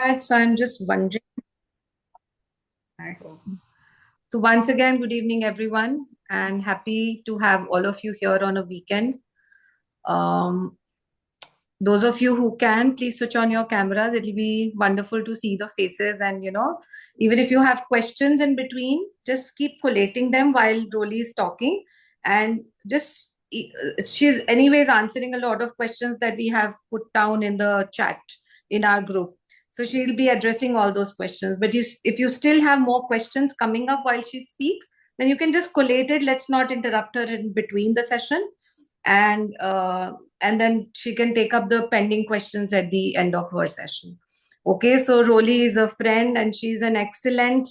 Right, so I'm just wondering. I hope. So once again, good evening, everyone, and happy to have all of you here on a weekend. Um, those of you who can, please switch on your cameras. It'll be wonderful to see the faces, and even if you have questions in between, just keep collating them while Rolly is talking, and just she's anyways answering a lot of questions that we have put down in the chat in our group. So she'll be addressing all those questions. But if you still have more questions coming up while she speaks, then you can just collate it. Let's not interrupt her in between the session, and then she can take up the pending questions at the end of her session. Okay, so Roli is a friend, and she's an excellent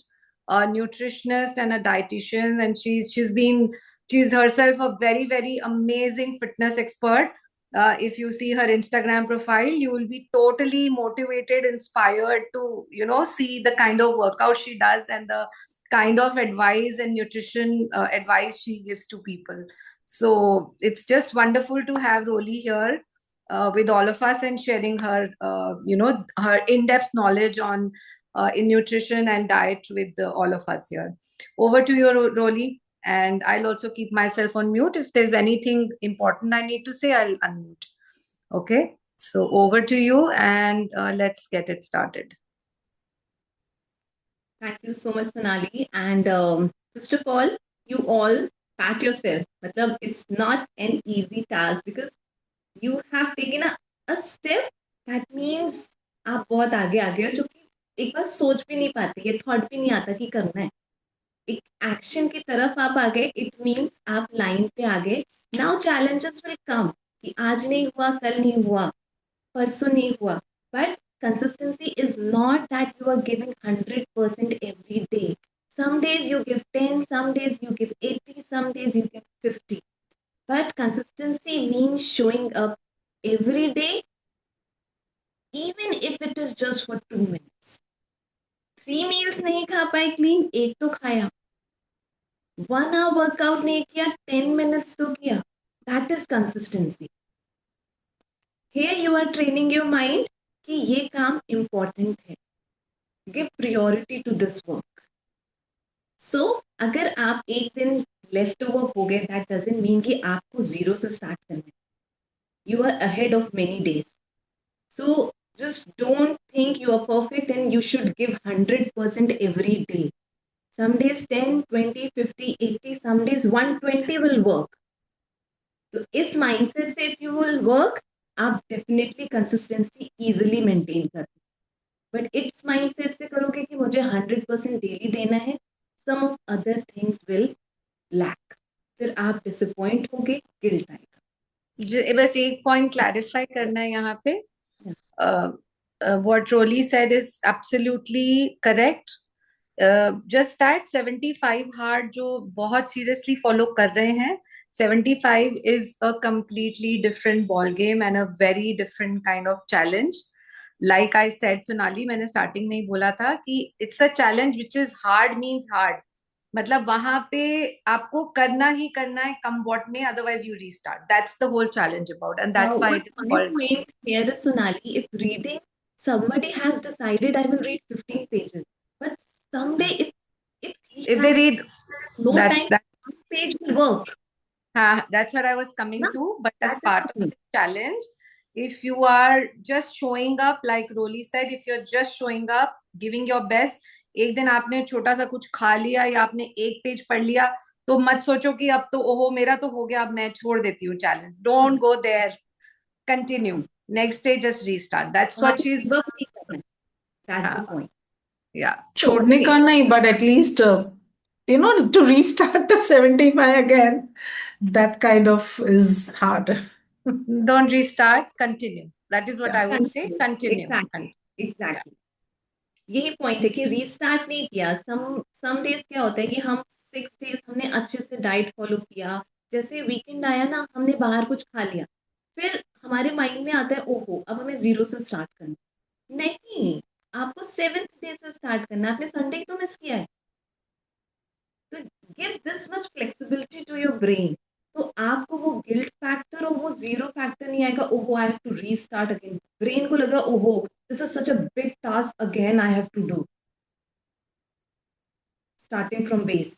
nutritionist and a dietitian, and she's herself a very very amazing fitness expert. If you see her Instagram profile, you will be totally motivated, inspired to see the kind of workout she does and the kind of advice and nutrition advice she gives to people. So it's just wonderful to have Roli here with all of us and sharing her, her in-depth knowledge on in nutrition and diet with all of us here. Over to you, Roli, and I'll also keep myself on mute. If there's anything important I need to say, I'll unmute. Okay, so over to you, and let's get it started. Thank you so much, Sonali. And first of all, you all pat yourself. Matlab, it's not an easy task because you have taken a step that means आप बहुत आगे आ गए हो, जो कि एक बार सोच भी नहीं पाते, ये थॉट भी नहीं आता कि करना है. एक एक्शन की तरफ आप आ गए, इट मीन्स आप लाइन पे आ गए. नाउ चैलेंजेस विल कम कि आज नहीं हुआ, कल नहीं हुआ, परसों नहीं हुआ. But consistency is not that you are giving 100% every day. Some days you give 10, some days you give 80, some days you give 50. But consistency means showing up every day, even if it is just for 2 minutes. 3 meals नहीं खा पाए clean, एक तो खाया. 1 hour workout नहीं किया, 10 minutes तो किया. That is consistency. Here you are training your mind कि ये काम important है. Give priority to this work. So अगर आप एक दिन left over हो गए, that doesn't mean कि आपको zero से start करना है. You are ahead of many days. So just don't think you are perfect and you should give 100% every day. Some days 10, 20, 50, 80, some days 120 will work. तो इस mindset से if you will work, आप definitely consistency easily maintain कर. But इस mindset से करोगे कि मुझे 100% daily देना है, some of other things will lack. फिर आप disappoint होगे, guilt आएगा. बस एक पॉइंट क्लैरिफाई करना है यहाँ पे. What Rolly said is absolutely correct. Just that 75 hard जो बहुत seriously follow कर रहे हैं, 75 is a completely different ball game and a very different kind of challenge. Like I said, Sonali, मैंने starting में ही बोला था कि it's a challenge which is hard means hard. मतलब वहां पे आपको करना ही करना है come what may, otherwise you restart. That's the whole challenge about, and that's why it is My called. point here is, Sonali, if reading, somebody has decided I will read 15 pages, but someday if he If they has read, no that's time, that. one page will work. That's what I was coming Na? to. But as That is part the of thing. the challenge, if you are just showing up, like Roli said, if you're just showing up, giving your best, एक दिन आपने छोटा सा कुछ खा लिया या आपने एक पेज पढ़ लिया, तो मत सोचो कि अब तो ओहो मेरा तो हो गया, अब मैं छोड़ देती हूँ challenge. Don't go there. Continue. Next day, just restart. That's what आपको she's. give up नहीं करना है. That's the point. Yeah. So, छोड़ने का नहीं, but at least to restart the 75 again, that kind of is hard. Don't restart. Continue. That is what Yeah. I would say. continue. Continue. Exactly. Yeah. Exactly. यही point है कि restart नहीं किया. Some days क्या होता है कि हम 6 days हमने अच्छे से डाइट फॉलो किया, जैसे वीकेंड आया ना, हमने बाहर कुछ खा लिया, फिर हमारे माइंड में आता है ओहो अब हमें जीरो से स्टार्ट करना. नहीं, आपको 7th डे से स्टार्ट करना है. आपने संडे ही तो मिस किया है. तो give this much flexibility to your brain, तो आपको वो गिल्ट फैक्टर और वो जीरो फैक्टर नहीं आएगा. ओहो I have to restart again. Brain को लगा ओहो this is such a big task again I have to do, starting from base.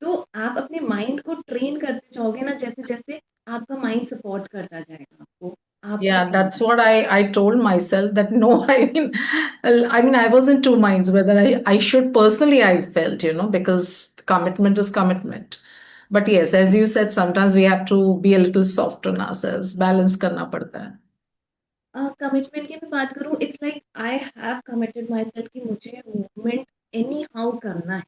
तो आप अपने माइंड को ट्रेन करते जाओगे ना, जैसे जैसे आपका माइंड सपोर्ट करता जाएगा आपको, आप Yeah, थकेंगे। that's what I told myself that no, I mean I was in two minds whether I should personally I felt, because commitment is commitment. But yes, as you said, sometimes we have to be a little soft on ourselves, balance करना पड़ता है. Commitment की मैं बात करूं, it's like I have committed my self कि मुझे movement any how करना है।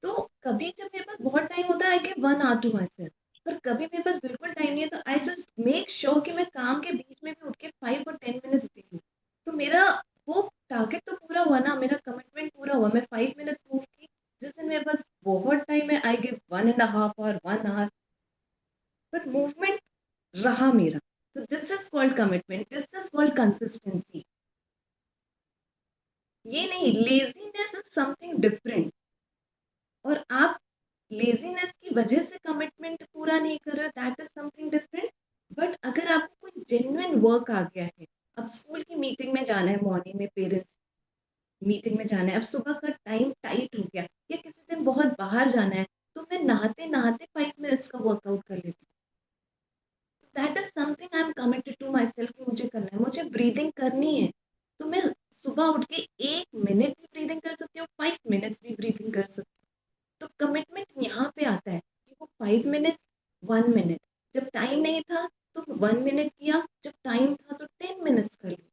तो कभी जब मेरे पास बहुत टाइम होता है I give 1 hour to myself, पर कभी मेरे पास बिल्कुल टाइम नहीं है तो आई जस्ट मेक श्योर कि मैं काम के बीच में भी उठ के 5 और 10 मिनट्स दे दूँ। तो मेरा वो टारगेट तो पूरा हुआ ना, मेरा कमिटमेंट पूरा हुआ। मैं 5 मिनट्स मूव की। जिस दिन मेरे पास बहुत टाइम है I give 1.5 hour 1 hour, but movement रहा मेरा। तो this is called commitment, this is called consistency. ये नहीं, लेजीनेस इज समथिंग डिफरेंट। और आप लेजीनेस की वजह से कमिटमेंट पूरा नहीं कर रहे, that is something different. But अगर आपको कोई जेन्युइन वर्क आ गया है, अब स्कूल की मीटिंग में जाना है, मॉर्निंग में पेरेंट्स मीटिंग में जाना है, अब सुबह का टाइम टाइट हो गया, या किसी दिन बहुत बाहर जाना है, तो मैं नहाते नहाते 5 मिनट्स का वर्कआउट कर लेती हूँ। That is something I am committed to myself कि मुझे करना है, मुझे ब्रीदिंग करनी है। तो मैं सुबह उठ के 1 मिनट भी ब्रीदिंग कर सकती हूँ, 5 मिनट्स भी ब्रीदिंग कर सकती हूँ। तो कमिटमेंट यहाँ पे आता है कि वो 5 मिनट 1 मिनट, जब टाइम नहीं था तो 1 मिनट किया, जब टाइम था तो 10 मिनट्स कर लिया।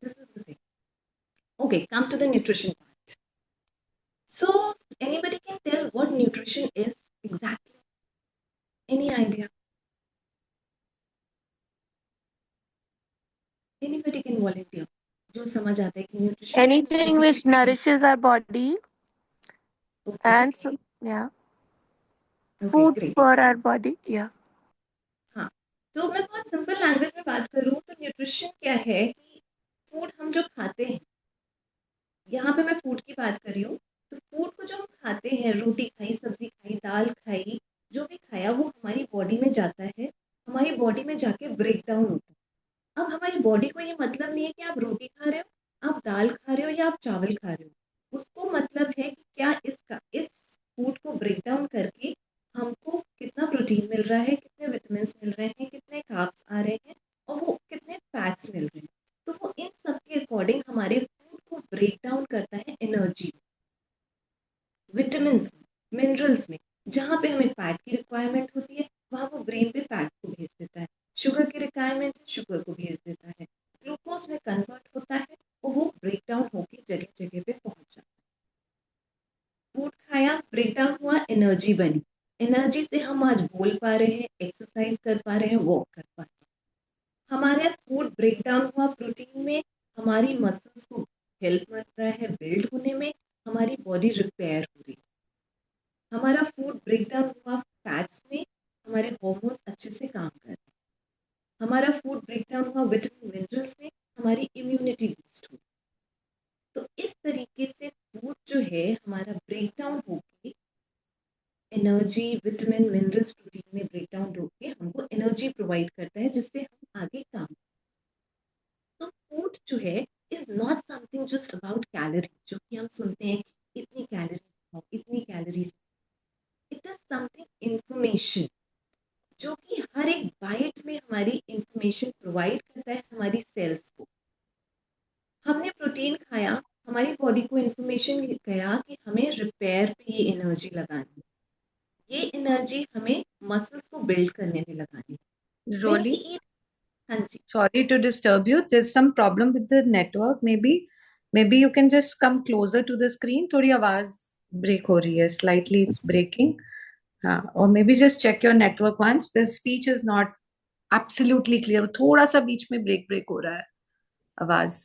This is the thing. Okay, come to the nutrition part. So anybody can tell what nutrition is exactly? Any idea? Anybody can volunteer जो समझ आता है कि nutrition Anything which nourishes our body and yeah, food great. for our body. Yeah. हाँ, तो मैं बहुत simple language में बात करूँ तो न्यूट्रिशन क्या है कि फूड हम जो खाते हैं, यहाँ पे मैं फूड की बात कर रही हूँ, तो फूड को जो हम खाते हैं, रोटी खाई, सब्जी खाई, दाल खाई, जो भी खाया वो हमारी बॉडी में जाता है, हमारी बॉडी में जाके ब्रेक डाउन होता है। अब हमारी बॉडी को ये मतलब नहीं है कि आप रोटी खा रहे हो, आप दाल खा रहे हो या आप चावल खा रहे हो। उसको मतलब है कि क्या इस फूड को ब्रेक डाउन करके हमको कितना प्रोटीन मिल रहा है, कितने विटामिन मिल रहे हैं, कितने कार्ब्स आ रहे हैं, और वो कितने फैट्स मिल रहे हैं। तो वो इन सब के अकॉर्डिंग हमारे फूड को ब्रेक डाउन करता है एनर्जी, विटामिन में, मिनरल्स में। जहाँ पे हमें फैट की रिक्वायरमेंट होती है वहाँ वो ब्रेन पे फैट को भेज देता है, शुगर की रिक्वायरमेंट है शुगर को भेज देता है, ग्लूकोज में कन्वर्ट होता है और वो ब्रेक डाउन होकर जगह जगह पे पहुंच जाता है। फूड खाया, ब्रेक डाउन हुआ, एनर्जी बनी। एनर्जी से हम आज बोल पा रहे हैं, एक्सरसाइज कर पा रहे हैं, वॉक कर पा रहे हैं। हमारे फूड ब्रेक डाउन हुआ प्रोटीन में, हमारी मसल्स को हेल्प मिल रहा है बिल्ड होने में, हमारी बॉडी रिपेयर हो रही है। हमारा फूड ब्रेक डाउन हुआ फैट्स में, हमारे हॉर्मोन्स अच्छे से काम कर रहे हैं। हमारा फूड ब्रेक डाउन हुआ विटामिन मिनरल्स में, हमारी इम्यूनिटी बूस्ट हुई। तो इस तरीके से फूड जो है हमारा ब्रेक डाउन होके एनर्जी, विटामिन, मिनरल्स, प्रोटीन में ब्रेक डाउन होके हमको एनर्जी प्रोवाइड करता है, जिससे हम आगे काम। तो फूड जो है is not something just about calorie, जो कि हम सुनते हैं कि इतनी कैलोरीज खाओ, इतनी calories. It is something information, जो कि हर एक बाइट में हमारी इंफॉर्मेशन प्रोवाइड करता है हमारी सेल्स को। हमने प्रोटीन खाया, हमारी बॉडी को इंफॉर्मेशन गया कि हमें रिपेयर पे ये एनर्जी लगानी है, ये एनर्जी हमें मसल्स को बिल्ड करने में लगानी है। Rolly, हाँ जी। sorry to disturb you. There's some problem with the network. Maybe you can just come closer to the screen. थोड़ी आवाज break हो रही है. Slightly it's breaking. हाँ, or maybe just check your network once. The speech is not absolutely clear. थोड़ा सा बीच में break हो रहा है आवाज.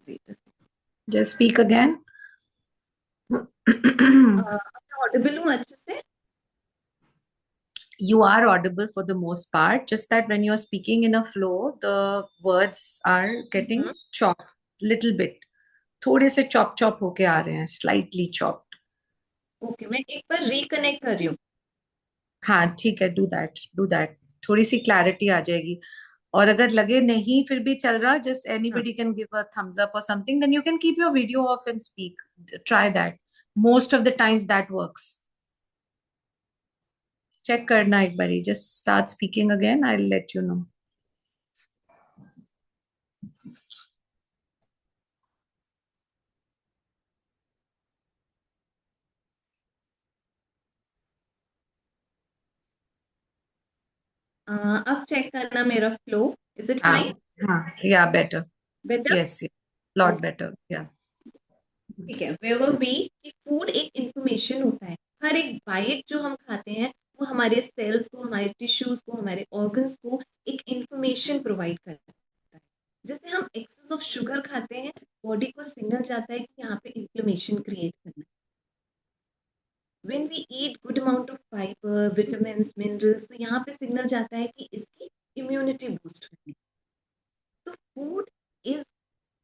Wait a second. Just speak again. Audible हूँ अच्छे से? You are audible for the most part, just that when you're speaking in a flow, the words are getting chopped little bit. थोड़े से chop होके आ रहे हैं, slightly chopped. ओके, मैं एक बार रिकनेक्ट कर रही हूँ। हाँ ठीक है, डू दैट, थोड़ी सी क्लैरिटी आ जाएगी। और अगर लगे नहीं फिर भी चल रहा, जस्ट हाँ, anybody can give a thumbs up or something, then you can keep your video off and speak, try that, most of the times that works. Check करना एक बारी, just start speaking again, I will let you know. अब check करना मेरा flow, is it हाँ fine? हाँ, yeah better, better? Yes, lot better, yeah. ठीक है, वेवर बी कि फूड एक इंफॉर्मेशन होता है। हर एक बाइट जो हम खाते हैं वो हमारे सेल्स को, हमारे टिश्यूज को, हमारे ऑर्गन्स को एक इंफॉर्मेशन प्रोवाइड करता है। जैसे हम एक्सेस ऑफ शुगर खाते हैं, बॉडी को सिग्नल जाता है कि यहाँ पे इन्फ्लेमेशन क्रिएट करना है। when we eat good amount of fiber, vitamins, minerals, तो यहाँ पे सिग्नल जाता है कि इसकी इम्यूनिटी बूस्ट करनी है। तो food is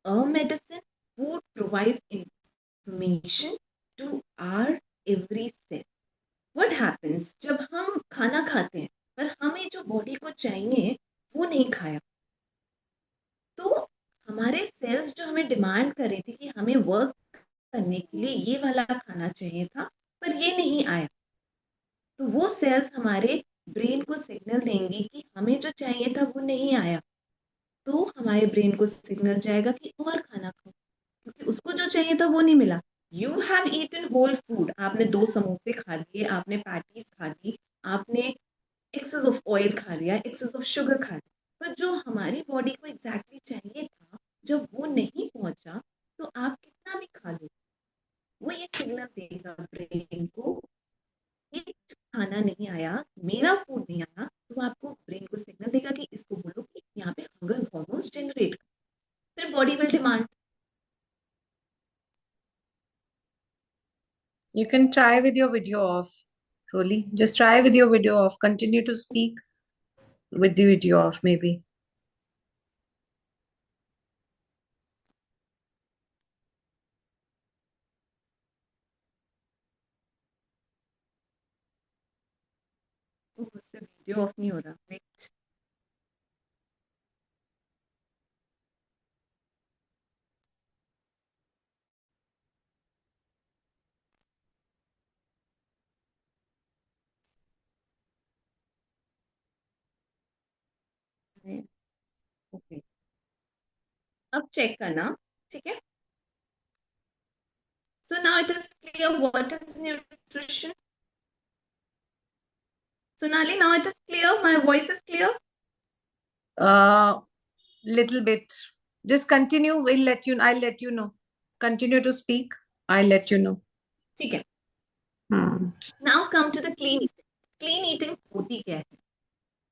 a medicine, food provides information to our every cell. What happens जब हम खाना खाते हैं पर हमें जो बॉडी को चाहिए वो नहीं खाया, तो हमारे सेल्स जो हमें डिमांड कर रही थी कि हमें वर्क करने के लिए ये वाला खाना चाहिए था पर ये नहीं आया, तो वो सेल्स हमारे ब्रेन को सिग्नल देंगी कि हमें जो चाहिए था वो नहीं आया, तो हमारे ब्रेन को सिग्नल जाएगा कि और खाना खाओ क्योंकि उसको जो चाहिए था वो नहीं मिला। You have eaten whole food, आपने 2 समोसे खा लिए, आपने पैटीज खा ली, आपने एक्सेस ऑफ ऑयल खा लिया, एक्सेस ऑफ शुगर खा लिया, पर जो हमारी बॉडी को एग्जैक्टली चाहिए था जब वो नहीं पहुंचा, तो आप कितना भी खा लो, वो ये सिग्नल देगा ब्रेन को ये खाना नहीं आया, मेरा फूड नहीं आया, तो आपको ब्रेन को सिग्नल देगा कि इसको बोलो कि यहाँ पे हंगर हॉर्मोन्स जनरेट, फिर body will demand. You can try with your video off, Rolly. Just try with your video off. Continue to speak with the video off, maybe. उससे वीडियो ऑफ नहीं हो रहा, वेट। ओके, अब check करना, ठीक है। So now it is clear what is nutrition. Sonali, now it is clear. My voice is clear. Uh, little bit. Just continue. I'll let you know. Continue to speak. I'll let you know. ठीक है। Hmm. Now come to the clean eating. Clean eating होती क्या है?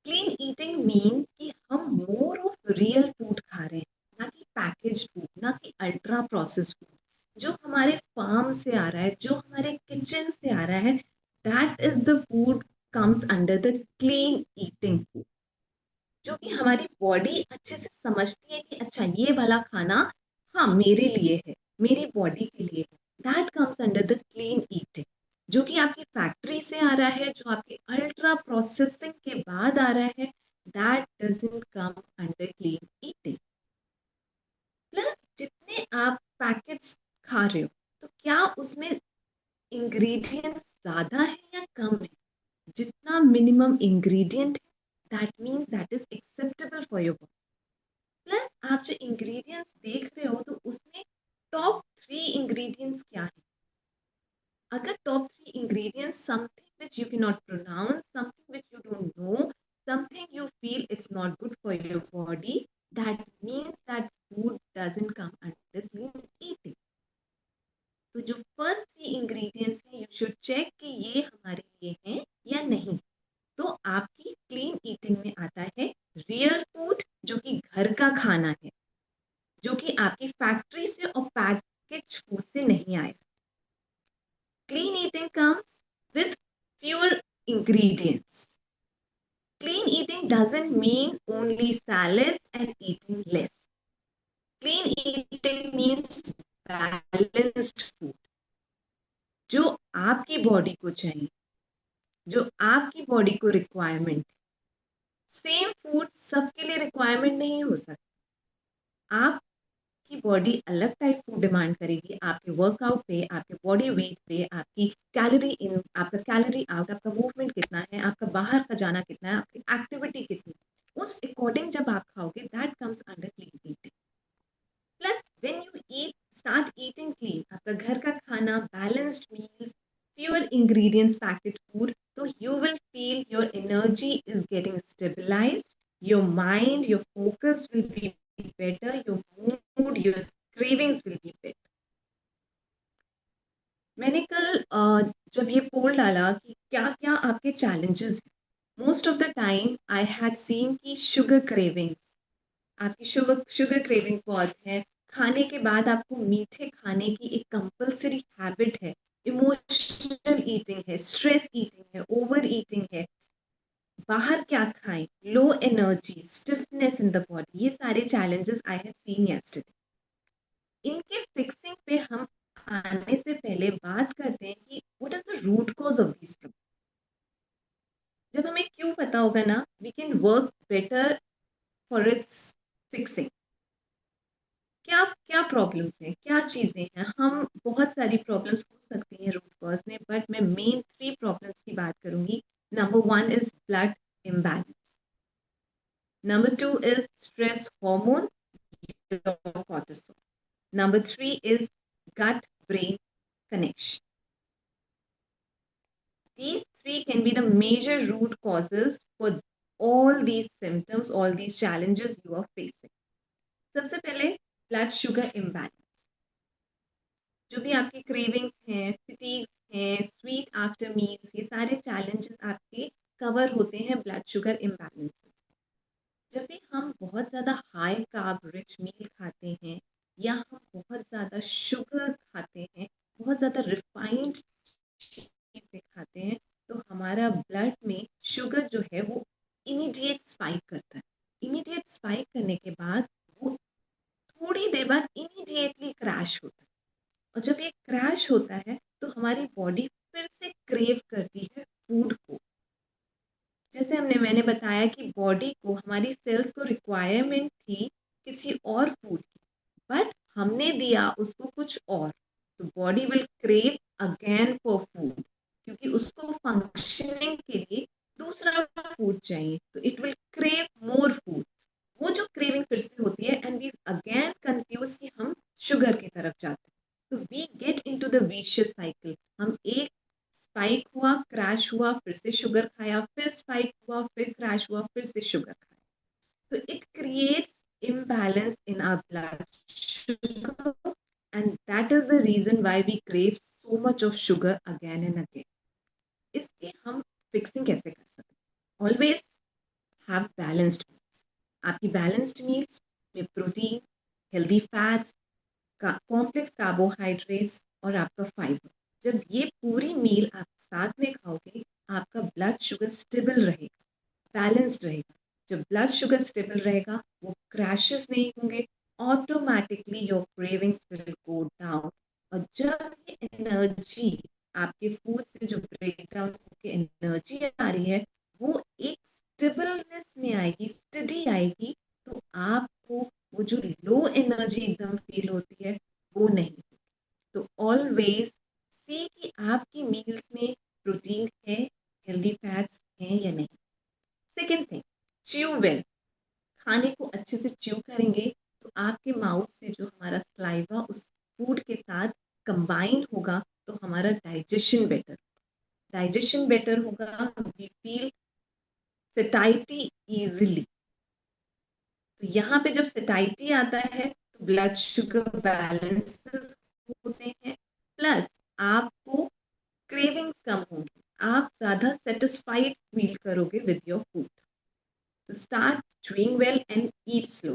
Clean eating means कि हम more of real food खा रहे हैं, ना कि packaged food, ना कि ultra processed food. जो हमारे farm से आ रहा है, जो हमारे kitchen से आ रहा है, that is the food comes under the clean eating food. जो कि हमारी बॉडी अच्छे से समझती है कि अच्छा ये वाला खाना हाँ मेरे लिए है, मेरी बॉडी के लिए है, that comes under the clean eating. जो कि आपकी फैक्ट्री से आ रहा है, जो आपके अल्ट्रा प्रोसेसिंग के बाद आ रहा है, that doesn't come under clean eating. Plus जितने आप पैकेट्स खा रहे हो तो क्या उसमें इंग्रेडिएंट्स ज्यादा है या कम है? जितना मिनिमम इंग्रेडिएंट है that means that is acceptable for your body. Plus आप जो इंग्रेडिएंट्स देख रहे हो तो उसमें टॉप 3 इंग्रेडिएंट्स क्या है? अगर top 3 ingredients something which you can not pronounce, something which you don't know, something you feel it's not good for your body, that means that food doesn't come under clean eating. तो जो first 3 ingredients हैं, you should check कि ये हमारे लिए हैं या नहीं। तो आपकी क्लीन ईटिंग में आता है रियल फूड, जो कि घर का खाना है, जो कि आपकी फैक्ट्री से और पैकेज फूड से नहीं आया। Clean eating comes with fewer ingredients. Clean eating doesn't mean only salads and eating less. Clean eating means balanced food, जो आपकी बॉडी को चाहिए। जो आपकी बॉडी को रिक्वायरमेंट, सेम फूड सबके लिए रिक्वायरमेंट नहीं हो सकता। आपकी बॉडी अलग टाइप फूड डिमांड करेगी आपके वर्कआउट पे, आपके बॉडी वेट पे, आपकी कैलोरी इन, आपका कैलोरी आउट, आपका मूवमेंट कितना है, आपका बाहर का जाना कितना है, आपकी एक्टिविटी कितनी है, उस अकॉर्डिंग जब आप खाओगे, that comes under clean eating. Plus when you eat, start eating clean, आपका घर का खाना, balanced meals, fewer ingredients packed food, so you will feel your energy is getting stabilized, your mind, your focus will be better, your mood, your cravings will be better. मैंने कल जब ये पोल डाला कि क्या क्या आपके चैलेंजेस हैं, most of the time I had seen कि शुगर क्रेविंग्स, आपकी शुगर क्रेविंग्स बहुत है, खाने के बाद आपको मीठे खाने की एक कंपल्सरी हैबिट है, इमोशनल ईटिंग है, स्ट्रेस ईटिंग है, ओवर ईटिंग है, बाहर क्या खाएं, low energy, stiffness in the body, ये सारे challenges I have seen yesterday. इनके फिक्सिंग पे हम आने से पहले बात करते हैं कि what is the root cause of this problem. जब हमें क्यों पता होगा ना, we can work better for its fixing. क्या क्या प्रॉब्लम्स हैं, क्या चीजें हैं, हम बहुत सारी प्रॉब्लम्स हो सकती हैं रूट कॉज में, बट मैं मेन 3 प्रॉब्लम्स की बात करूंगी। Number 1 is blood imbalance. Number 2 is stress hormone, cortisol. Number 3 is gut brain connection. These 3 can be the major root causes for all these symptoms, all these challenges you are facing. सबसे पहले blood sugar imbalance. जो भी आपकी cravings हैं, फिटीग्स हैं, sweet after meals, ये सारे challenges आपके कवर होते हैं ब्लड शुगर इम्बैलेंस। जब भी हम बहुत ज़्यादा हाई कार्ब रिच मील खाते हैं या हम बहुत ज़्यादा शुगर खाते हैं, बहुत ज़्यादा रिफाइंड चीज़ें खाते हैं, तो हमारा ब्लड में शुगर जो है वो इमीडिएट स्पाइक करता है। इमीडिएट स्पाइक करने के बाद वो थोड़ी देर बाद इमीडिएटली क्रैश होता है, और जब ये क्रैश होता है तो हमारी बॉडी फिर से क्रेव करती है फूड को। जैसे मैंने बताया कि बॉडी को, हमारी सेल्स को रिक्वायरमेंट थी किसी और फूड की, बट हमने दिया उसको कुछ और, तो body will crave again for food, क्योंकि उसको फंक्शनिंग के लिए दूसरा फूड चाहिए, तो it will crave more food. वो जो क्रेविंग फिर से होती है एंड वी अगेन कंफ्यूज कि हम शुगर की तरफ जाते हैं, तो we get into the vicious cycle. हम एक स्पाइक हुआ, क्रैश हुआ, फिर से शुगर खाया, फिर स्पाइक हुआ, फिर क्रैश हुआ, फिर से शुगर खाया, तो it creates imbalance in our blood sugar, and that is the reason why we crave so much of sugar again and again. इसकी हम फिक्सिंग कैसे कर सकते हैं? Always have balanced meals. आपकी बैलेंस्ड मील्स में protein, healthy fats, complex carbohydrates और आपका फाइबर, जब ये पूरी मील आप साथ में खाओगे, आपका ब्लड शुगर स्टेबल रहेगा, बैलेंस्ड रहेगा। जब ब्लड शुगर स्टेबल रहेगा, वो क्रैशेस नहीं होंगे, automatically your cravings will go down. और जब ये एनर्जी आपके फूड से जो ब्रेक डाउन होकर एनर्जी आ रही है, वो एक स्टेबलनेस में आएगी, स्टडी आएगी, तो आपको वो जो लो एनर्जी एकदम फील होती है वो नहीं होगी। तो ऑलवेज सी कि आपकी मील्स में प्रोटीन है, हेल्दी फैट्स हैं या नहीं। Second thing, chew well. खाने को अच्छे से च्यू करेंगे तो आपके माउथ से जो हमारा सलाइवा उस फूड के साथ कंबाइन होगा, तो हमारा डाइजेशन बेटर होगा, वी फील सेटाइटी इजिली। तो यहाँ पे जब सेटाइटी आता है तो ब्लड शुगर बैलेंसेस होते हैं, प्लस आपको क्रेविंग्स कम होंगी, आप ज्यादा सेटिस्फाइड फील करोगे विद योर फूड। तो start chewing well and eat slow.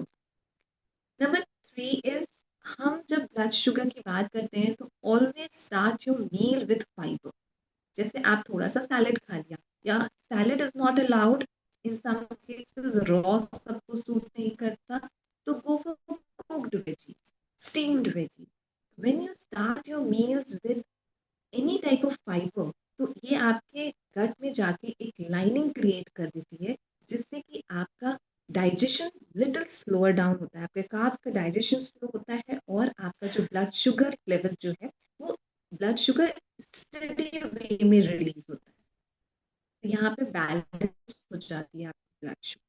Number 3 is, हम जब ब्लड शुगर की बात करते हैं तो always start your meal with fibre. जैसे आप थोड़ा सा सैलेड खा लिया, या salad is not allowed in some cases, raw सबको सूट नहीं करता, तो go for cooked veggies, steamed veggies. When you start your meals with any type of fibre, तो ये आपके गट में लाइनिंग क्रिएट कर देती है, जिससे कि आपका डाइजेशन लिटिल स्लोअर डाउन होता है, आपके कार्ब्स का डाइजेशन स्लो होता है, और आपका जो ब्लड शुगर लेवल जो है वो ब्लड शुगर स्टेडी वे में रिलीज होता है। तो यहाँ पे बैलेंस हो जाती है आपकी ब्लड शुगर।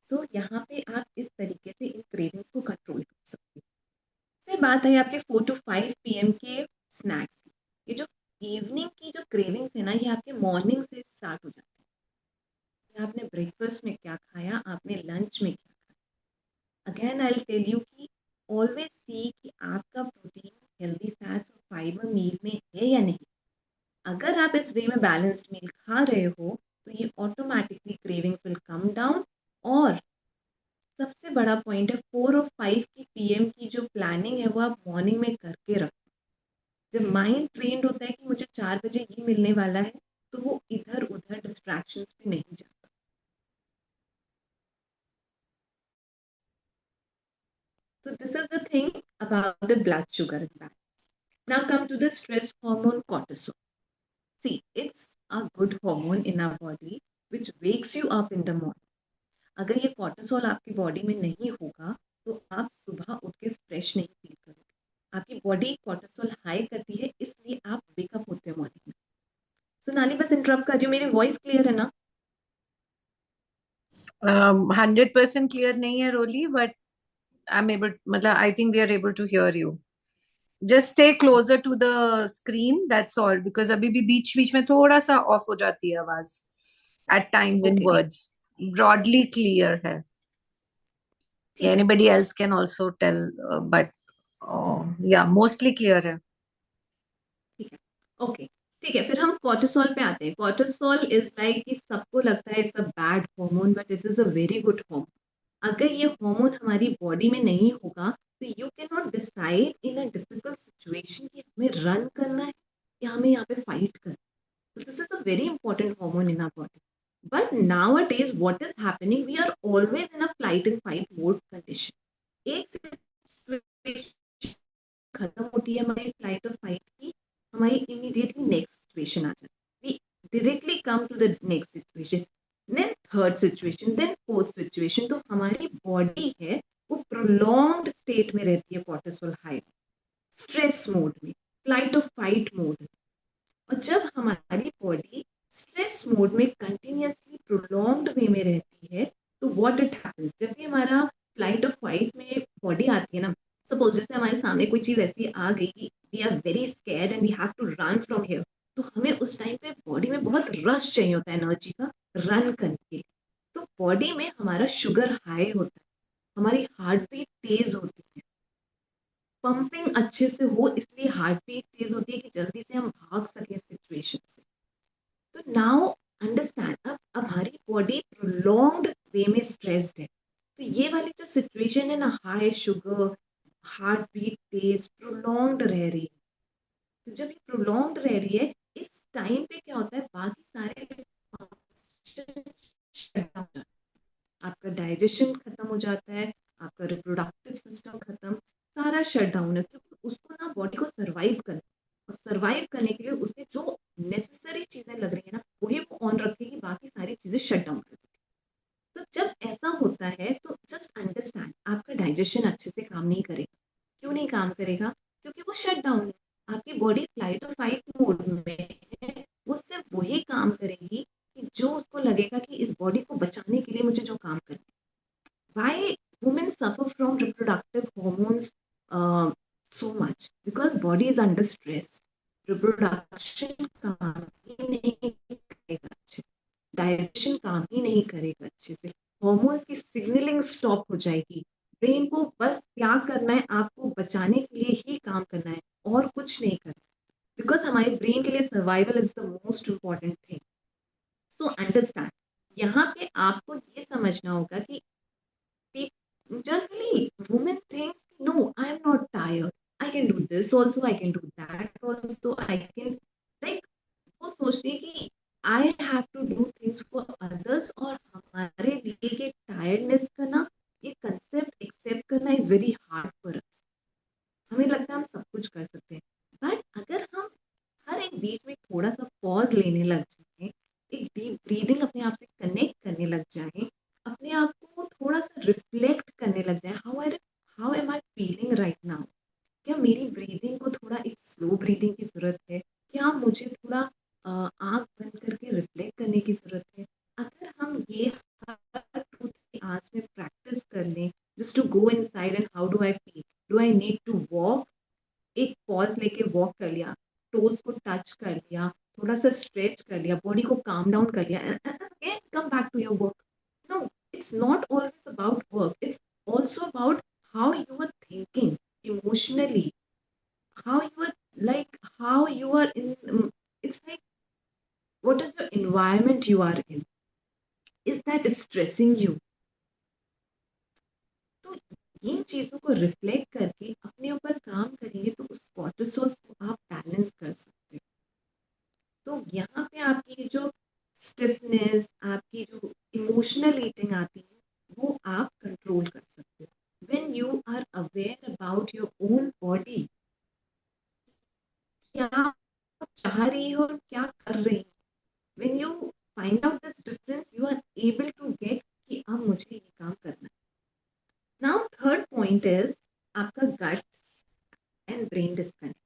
सो यहाँ पे आप इस तरीके से इन क्रेविंग्स को कंट्रोल कर सकते हैं। फिर बात है आपके 4 to 5 PM के स्नैक्स की। ये जो इवनिंग की जो क्रेविंग्स है ना, ये आपके मॉर्निंग से स्टार्ट हो जाती है। आपने ब्रेकफास्ट में क्या खाया, आपने लंच में क्या खाया। Again I will tell you कि ऑलवेज सी कि आपका प्रोटीन, हेल्दी फैट्स और फाइबर मील में है या नहीं। अगर आप इस वे में बैलेंस्ड मील खा रहे हो तो ये automatically cravings will come down. और सबसे बड़ा पॉइंट है 4 और 5 की PM की जो प्लानिंग है वो आप मॉर्निंग में करके रखो। जब माइंड ट्रेंड होता है कि मुझे 4 बजे ये मिलने वाला है, तो वो इधर उधर डिस्ट्रैक्शंस पे नहीं जाता। So this is the thing about the blood sugar imbalance. Now come to the stress hormone cortisol. See, it's a good hormone in our body which wakes you up in the morning. अगर ये cortisol आपकी body में नहीं होगा तो आप सुबह उठ के फ्रेश नहीं फील करोगे। आपकी बॉडी cortisol हाई करती है, इसलिए आप वेकअप होते हो मॉर्निंग में। सोनाली बस इंटरप्ट कर रही हूँ, मेरी वॉइस क्लियर है ना? 100% क्लियर नहीं है Roli, but I am able, मतलब I think we are able to hear you. Just stay closer to the screen, that's all, because अभी भी बीच बीच में थोड़ा सा ऑफ हो जाती है आवाज at times in Okay, words. Broadly clear है। ठीक है, anybody else can also tell, but yeah mostly clear है। ठीक है, ओके, ठीक है। फिर हम कॉर्टिसोल पे आते हैं। कॉर्टिसोल इज लाइक कि सबको लगता है it's a bad hormone, but it is a very good hormone. अगर ये हार्मोन हमारी बॉडी में नहीं होगा तो you can not decide in a difficult situation कि हमें रन करना है या हमें यहाँ पे फाइट करना है। This is a very important hormone in our body. But nowadays what is happening, we are always in a flight and fight mode condition। एक सिचुएशन खत्म होती है हमारी फ्लाइट और फाइट की, हमारी इमीडिएटली नेक्स्ट सिचुएशन आ जाती है। We directly come to the next situation, then third situation, then fourth situation. तो हमारी बॉडी है वो प्रोलॉन्ग्ड स्टेट में रहती है, कॉर्टिसोल हाई, स्ट्रेस मोड में, फ्लाइट और फाइट मोड में। और जब हमारी बॉडी स्ट्रेस मोड में कंटिन्यूअसली प्रोलॉन्ग्ड वे में रहती है तो व्हाट इट हैपेंस, जब भी हमारा फ्लाइट और फाइट में बॉडी आती है ना, सपोज जैसे हमारे सामने कोई चीज ऐसी आ गई कि we are very scared and we have to run from here, तो हमें उस टाइम पे बॉडी में बहुत रश चाहिए होता है एनर्जी का रन करने के लिए। तो बॉडी में हमारा शुगर हाई होता है, हमारी हार्ट बीट तेज होती है, पंपिंग अच्छे से हो, इसलिए हार्ट बीट तेज होती है कि जल्दी से हम भाग सके सिचुएशन से। तो नाउ अंडरस्टैंड, अब हमारी बॉडी प्रोलॉन्ग्ड वे में स्ट्रेस्ड है, तो ये वाली जो सिचुएशन है ना, हाई शुगर, हार्ट बीट तेज, प्रोलॉन्ग्ड रह रही है। तो जब ये प्रोलॉन्ग्ड रह रही है, इस टाइम पे क्या होता है, बाकी सारे function shut down हो जाते हैं। आपका डाइजेशन खत्म हो जाता है, आपका रिप्रोडक्टिव सिस्टम खत्म, सारा शट डाउन है, क्योंकि उसको ना बॉडी को सर्वाइव करना, और सर्वाइव करने के लिए उसे जो नेसेसरी चीजें लग रही है ना वही वो ऑन रखेगी, बाकी सारी चीजें शट डाउन कर देगी। तो जब ऐसा होता है तो जस्ट अंडरस्टैंड, आपका डाइजेशन अच्छे से काम नहीं करेगा। क्यों नहीं काम करेगा? क्योंकि वो शट डाउन है, आपकी बॉडी फ्लाइट और फाइट मोड में है। वो सिर्फ वही काम करेगी कि जो उसको लगेगा कि इस बॉडी को बचाने के लिए मुझे जो काम करना है। Why women suffer from reproductive hormones so much? Because body is under stress. Reproduction काम ही नहीं करेगा अच्छे, डाइजेशन काम ही नहीं करेगा अच्छे से, हॉर्मोन्स की सिग्नलिंग स्टॉप हो जाएगी। ब्रेन को बस क्या करना है, आपको बचाने के लिए ही काम करना है और कुछ नहीं करना, बिकॉज हमारे ब्रेन के लिए survival is the most important thing. So understand, यहाँ पे आपको ये समझना होगा कि generally women think, no, I am not tired, I can do this also, I can do that also, I can, like, वो सोचती है कि I have to do things for others, और हमारे लिए के टायर्डनेस का ना ये कंसेप्ट एक्सेप्ट करना is very hard for us. हमें लगता है हम सब कुछ कर सकते हैं, बट अगर हम हर एक बीच में थोड़ा सा पॉज लेने लग जाए, एक डीप अपने आप को थोड़ा सा रिफ्लेक्ट करने लग जाए, how am I feeling right now, क्या मेरी ब्रीदिंग को थोड़ा एक स्लो ब्रीदिंग की जरूरत है, क्या मुझे थोड़ा आंख बंद करके रिफ्लेक्ट करने की जरूरत है। अगर हम ये हर 2-3 आवर्स में प्रैक्टिस कर लें, just to go inside and how do I feel, do I need to walk, एक पॉज लेके वॉक कर लिया, टोज को टच कर लिया, थोड़ा सा स्ट्रेच कर लिया, बॉडी को काम डाउन कर लिया, and again come back to your work. No, it's not always about work, it's also about how you are thinking emotionally, how you are how you are in, it's like what is the environment you are in, is that stressing you। तो इन चीजों को reflect करके अपने ऊपर काम करेंगे तो उस कॉर्टिसोल को आप बैलेंस कर सकते हैं। तो यहाँ पे आपकी जो स्टिफनेस, आपकी जो इमोशनल ईटिंग आती है वो आप कंट्रोल कर सकते हो। when you are aware about your own body, क्या चाह रही हो और क्या कर रही हो, when you find out this difference, you are able to get कि अब मुझे ये काम करना है। now third point is आपका gut and brain disconnect।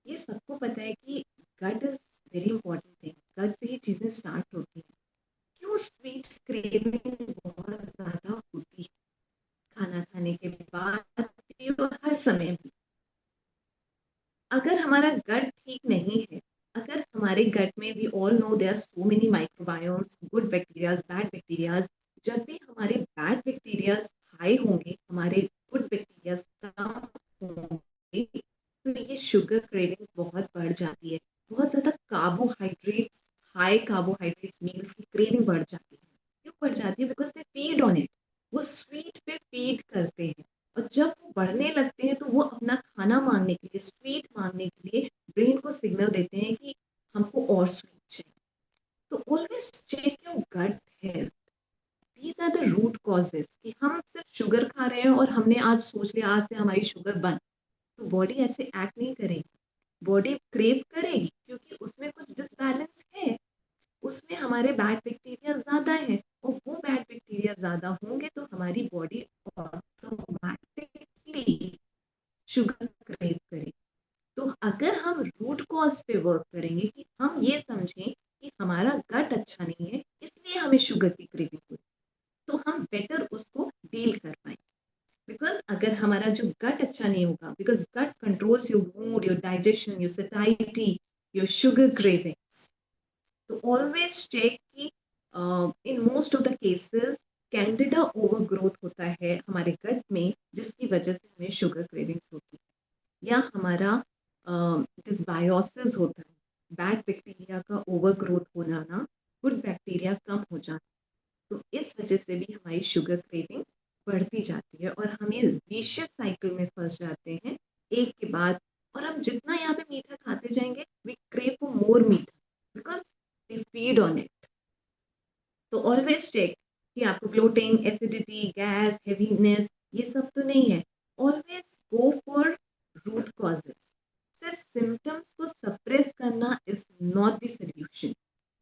ये सबको पता है कि gut is very important thing, gut से ही चीजें स्टार्ट होती हैं। क्यों स्वीट क्रेविंग बहुत ज्यादा होती है खाना खाने के बाद भी और हर समय भी। अगर हमारा गट ठीक नहीं है, अगर हमारे गट में, we all know there are so many microbiomes, good bacterias, bad bacterias, जब भी हमारे बैड बैक्टीरियाज हाई होंगे, हमारे गुड बैक्टीरियाज कम होंगे, तो ये शुगर क्रेविंग्स बहुत बढ़ जाती है। बहुत ज्यादा कार्बोहाइड्रेट्स, हाई कार्बोहाइड्रेट्स मील्स की क्रेविंग बढ़ जाती है। क्यों बढ़ जाती है? Because they feed on it, वो स्वीट पे फीड करते हैं, और जब वो बढ़ने लगते हैं तो वो अपना खाना मांगने के लिए, स्वीट मांगने के लिए ब्रेन को सिग्नल देते हैं कि हमको और स्वीट चाहिए। तो always check your gut health. These are the root causes कि हम सिर्फ शुगर खा रहे हैं और हमने आज सोच लिया आज से हमारी शुगर बंद, तो बॉडी ऐसे एक्ट नहीं करेगी। बॉडी क्रेव करेगी क्योंकि उसमें कुछ डिसबैलेंस है, उसमें हमारे बैड बैक्टीरिया ज्यादा है, और वो बैड बैक्टीरिया ज्यादा होंगे तो हमारी बॉडी ऑटोमेटिकली शुगर क्रेव करेगी। तो अगर हम रूट कॉज पे वर्क करेंगे कि हम ये समझें कि हमारा गट अच्छा नहीं है इसलिए हमें शुगर की क्रेविंग हुई, तो हम बेटर उसको डील कर पाएंगे। बिकॉज अगर हमारा जो गट अच्छा नहीं होगा, because gut controls your mood, your digestion, your satiety, your sugar cravings. तो ऑलवेज चेक कि in most of the cases candida overgrowth होता है हमारे गट में, जिसकी वजह से हमें शुगर क्रेविंग्स होती है, या हमारा डिसबायोसिस होता है, बैड बैक्टीरिया का ओवरग्रोथ हो जाना, गुड बैक्टीरिया कम हो जाना। तो इस वजह से भी हमारी शुगर क्रेविंग बढ़ती जाती है और हम ये विशियस साइकिल में फंस जाते हैं एक के बाद। और हम जितना यहाँ पे मीठा खाते जाएंगे, वी क्रेव फॉर मोर मीठा because they feed on it. तो ऑलवेज चेक कि आपको ब्लोटिंग, एसिडिटी, गैस, हेवीनेस ये सब तो नहीं है। Always go for root causes. सिर्फ सिम्टम्स को सप्रेस करना इज नॉट द सोल्यूशन।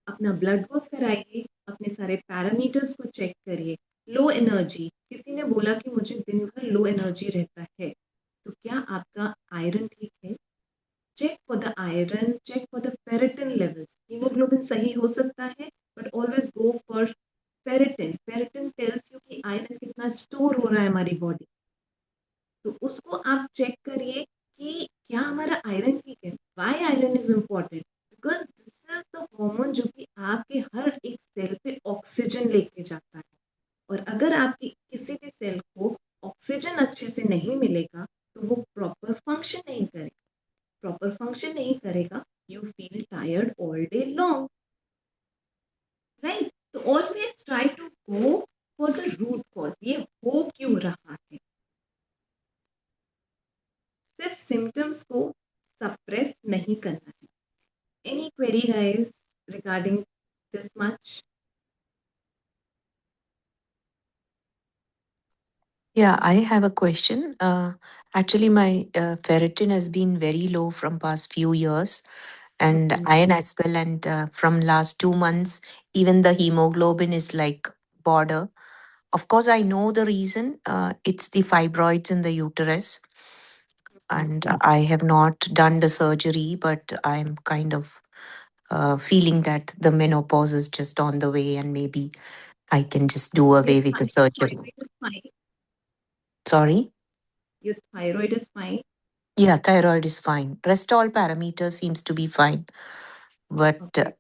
अपना ब्लड वर्क कराइए, अपने सारे पैरामीटर्स को चेक करिए। लो एनर्जी, किसी ने बोला कि मुझे दिन भर लो एनर्जी रहता है, तो क्या आपका आयरन ठीक है? Check for the iron, check for the ferritin levels. Haemoglobin सही हो सकता है, but always go for ferritin. Ferritin tells you कि आयरन कितना स्टोर हो रहा है हमारी बॉडी, तो उसको आप चेक करिए कि क्या हमारा आयरन ठीक है। Why iron is important? Because this is the hormone जो कि आपके हर एक सेल पे ऑक्सीजन लेके जाता है, और अगर आपकी किसी भी सेल को ऑक्सीजन अच्छे से नहीं मिलेगा तो वो प्रॉपर फंक्शन नहीं करेगा। प्रॉपर फंक्शन नहीं करेगा, you feel tired all day long, right? तो always try to go for the root cause, ये हो क्यों रहा है। सिर्फ सिम्टम्स को सप्रेस नहीं करना है। Any query guys regarding this much? Yeah, I have a question. Actually, my ferritin has been very low from past few years, and Okay. iron as well. And from last 2 months, even the hemoglobin is like border. Of course, I know the reason. It's the fibroids in the uterus. And I have not done the surgery, but I'm kind of feeling that the menopause is just on the way and maybe I can just do Your away with the surgery. thyroid is fine. Sorry? Your thyroid is fine. Yeah, thyroid is fine. Rest all parameters seems to be fine. But Okay.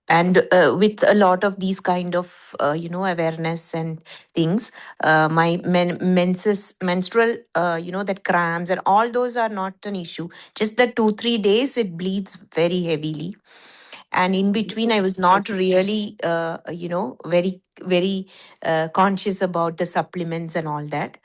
and with a lot of these kind of awareness and things, my menstrual that cramps and all those are not an issue. Just the 2-3 days it bleeds very heavily, and in between I was not really very very conscious about the supplements and all that.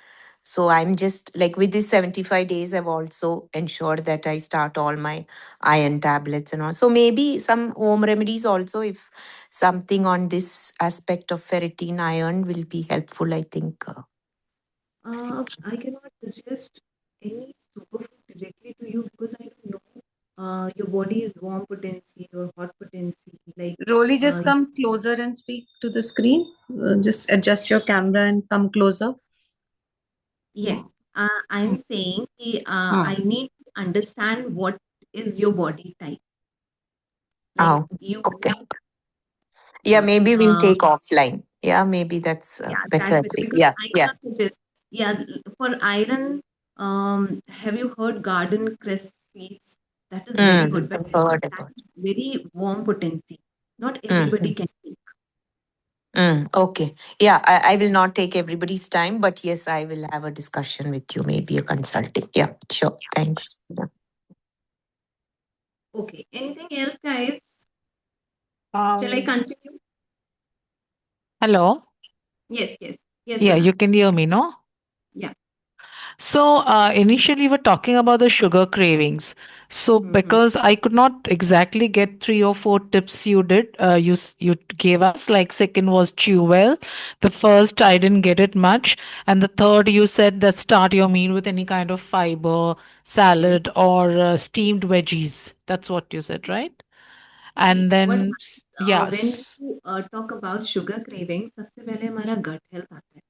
So I'm just like, with these 75 days I've also ensured that I start all my iron tablets and all. So maybe some home remedies also, if something on this aspect of ferritin iron will be helpful, I think. I cannot suggest any superfood directly to you because I don't know your body is warm potency or hot potency. Like, Rolly, uh, just come closer and speak to the screen. Just adjust your camera and come closer. yes, I'm saying Hmm. I need to understand what is your body type. Like Oh, you okay. have, Yeah, yeah, maybe we'll take offline. Yeah, maybe that's yeah, better, that I better think. because Yeah, I yeah. cannot suggest. Yeah, for iron, have you heard garden cress seeds? That is very good, but I've heard that about. is very warm potency. Not everybody Mm. can take. Okay. Yeah, I will not take everybody's time, but yes, I will have a discussion with you, maybe a consulting. Yeah, sure. Thanks. Yeah. Okay. Anything else, guys? Shall I continue? Hello. Yes, yes, yes, Yeah, you Sonali. can hear me, no? Yeah. So initially, we're talking about the sugar cravings. So Mm-hmm. because I could not exactly get 3 or 4 tips you did, you gave us. Like second was chew well. The first I didn't get it much, and the third you said that start your meal with any kind of fiber, Yes. salad, or steamed veggies. That's what you said, right? See, And what then happens when yes. we talk about sugar cravings, सबसे पहले हमारा gut health आता है.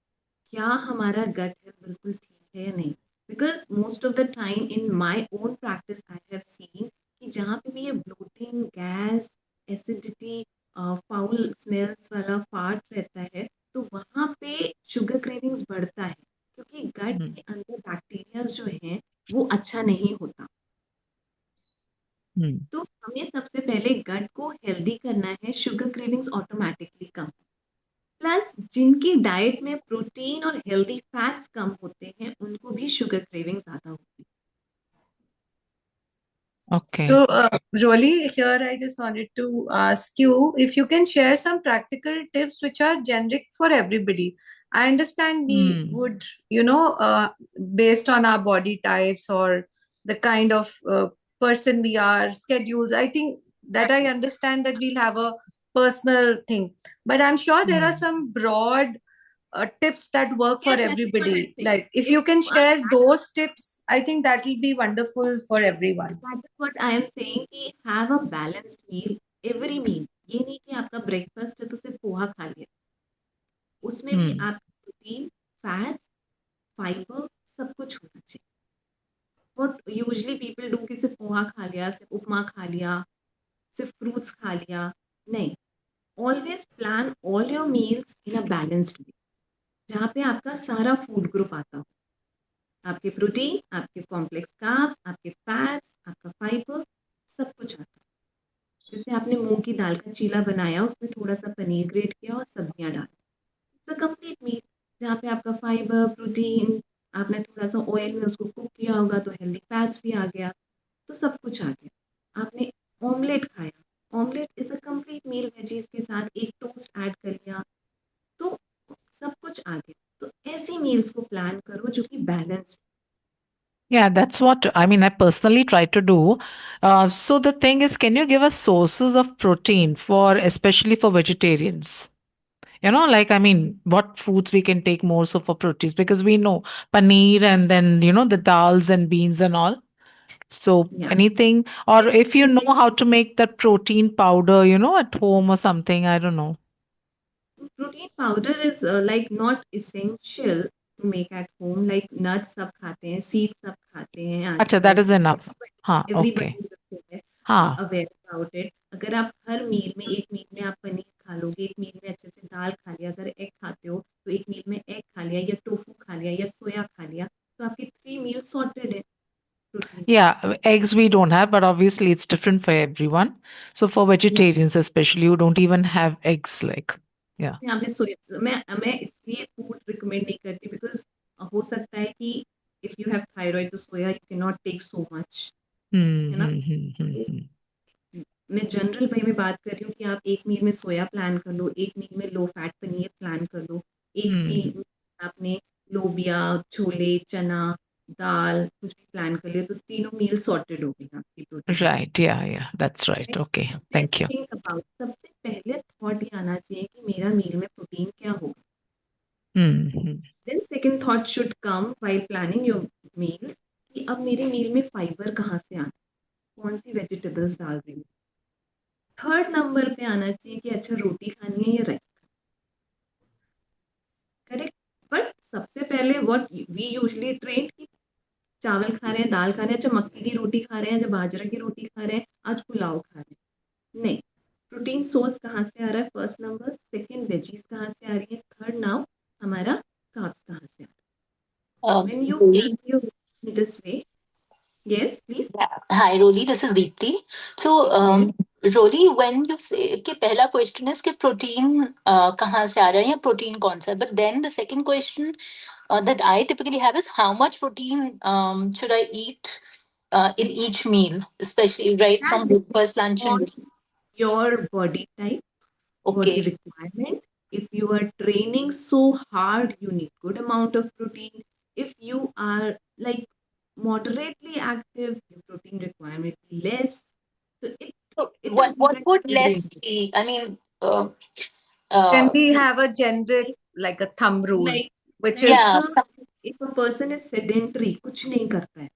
क्या हमारा gut health बिल्कुल ठीक है या नहीं? Because most of the time in my own practice, I have seen कि जहाँ पे भी ये bloating, gas, acidity, foul smells वाला fart रहता है, तो वहाँ पे sugar cravings बढ़ता है, क्योंकि gut Hmm. के अंदर bacteria जो हैं, वो अच्छा नहीं होता. Hmm. तो हमें सबसे पहले गट को हेल्दी करना है, शुगर क्रेविंग्स ऑटोमेटिकली कम. प्लस जिनकी डाइट में प्रोटीन और हेल्दी फैट्स कम होते हैं उनको भी शुगर क्रेविंग ज्यादा होती Okay. So, Rolly, here I just wanted to ask you if you can share some practical tips which are generic for everybody. I understand we Hmm. would, based on our body types or the kind of person we are, schedules. I think that I understand that we'll have a personal thing, but I'm sure there are Hmm. some broad tips that work है. for Yes, that is what I'm everybody. saying. Like, if If you can you are share those tips, I think that will be wonderful for everyone. that is what I am saying कि have a balanced meal every meal. ये नहीं कि आपका breakfast है तो सिर्फ पोहा खा लिया. उसमें भी Hmm. आप प्रोटीन, फैट्स, फाइबर सब कुछ होना चाहिए. What usually people do कि सिर्फ पोहा खा लिया, सिर्फ उपमा खा लिया, सिर्फ फ्रूट्स खा लिया. नहीं. Always plan all your meals in a balanced way, जहाँ पे आपका सारा फूड ग्रुप आता हो. आपके प्रोटीन, आपके कॉम्प्लेक्स कार्ब्स, आपके फैट्स, आपका फाइबर, सब कुछ आता है. जैसे आपने मूंग की दाल का चीला बनाया, उसमें थोड़ा सा पनीर ग्रेट किया और सब्जियां डाली. इट्स अ कंप्लीट मील जहाँ पे आपका फाइबर, प्रोटीन, आपने थोड़ा सा ऑयल में उसको कुक किया होगा तो हेल्दी फैट्स भी आ गया, तो सब कुछ आ गया. आपने ऑमलेट खाया, omelette is a complete meal veggies के साथ एक टोस्ट ऐड कर लिया, तो सब कुछ आ गया. तो ऐसी मील्स को प्लान करो जो कि balanced. Yeah, that's what I mean. I personally try to do. So the thing is, can you give us sources of protein for, especially for vegetarians? Like I mean, what foods we can take more so for proteins, because we know paneer and then the dals and beans and all. So Yeah. anything, or if you know Anything how to make that protein powder, at home or something, I don't know. Protein powder is like not essential to make at home. Like nuts सब खाते हैं, seeds सब खाते हैं अच्छा, that आजकल. is enough. हाँ, Everybody okay. is हाँ. aware about it. अगर आप हर मील में, एक मील में आप पनीर खा लोगे, एक मील में अच्छे से दाल खा लिया, अगर एग खाते हो तो एक मील में एग खा लिया, या टोफू खा लिया, या सोया खा लिया, तो आपकी 3 meals सॉर्टेड है protein. Yeah, eggs we don't have, but obviously it's different for everyone. So for vegetarians especially, who don't even have eggs, like, yeah. यहाँ पे सोया, मैं इसलिए फूड रिकमेंड नहीं करती बिकॉज हो सकता है कि इफ यू हैव थायराइड तो soya you can not take so much, है ना. Hmm. मैं जनरल वे में बात कर रही हूँ कि आप एक मील में सोया प्लान कर लो, एक मील में लो फैट पनीर प्लान कर लो, एक मील में आपने लोबिया, छोले, चना, दाल कुछ भी प्लान कर लिया, तो तीनों मील सॉर्टेड हो गई आपकी protein. Right, yeah, that's right. Okay, thank you. Think about, सबसे पहले थॉट ये आना चाहिए कि मेरा मील में प्रोटीन क्या होगा. Hmm. Then second thought should come while planning your meals कि अब मेरे मील में फाइबर कहाँ से आना, कौन सी वेजिटेबल्स डाल रही हूँ. थर्ड नंबर पे आना चाहिए कि अच्छा रोटी खानी है या राइस. करेक्ट. बट सबसे पहले व्हाट वी यूजुअली ट्रेन कि चावल खा रहे हैं, दाल खा रहे हैं, अच्छा मक्की की रोटी खा रहे हैं, अच्छा बाजरा की रोटी खा रहे हैं, आज पुलाव खा रहे हैं. नहीं, प्रोटीन सोर्स कहाँ से आ रहा है फर्स्ट नंबर, सेकंड वेजीज कहाँ से आ रही है, थर्ड नाउ हमारा कार्ब्स कहाँ से आ रहा है. When you Roli. you this way. Yes, please. Yeah. Hi, Roli. This is Deepti. So, Roli, when you say कि पहला question is कि protein कहाँ से आ रहा है या protein कौन सा है, but then the second question that I typically have is how much protein should I eat in each meal, especially right That from depends breakfast, lunch, on and dinner. your body type, body Okay. requirement. If you are training so hard, you need good amount of protein. If you are like moderately active, your protein requirement is less. So So it is what different would for every less individual. be? I mean, Can uh, we have a generic, like a thumb rule, Like which like is yeah. if a person is sedentary, कुछ नहीं करता है,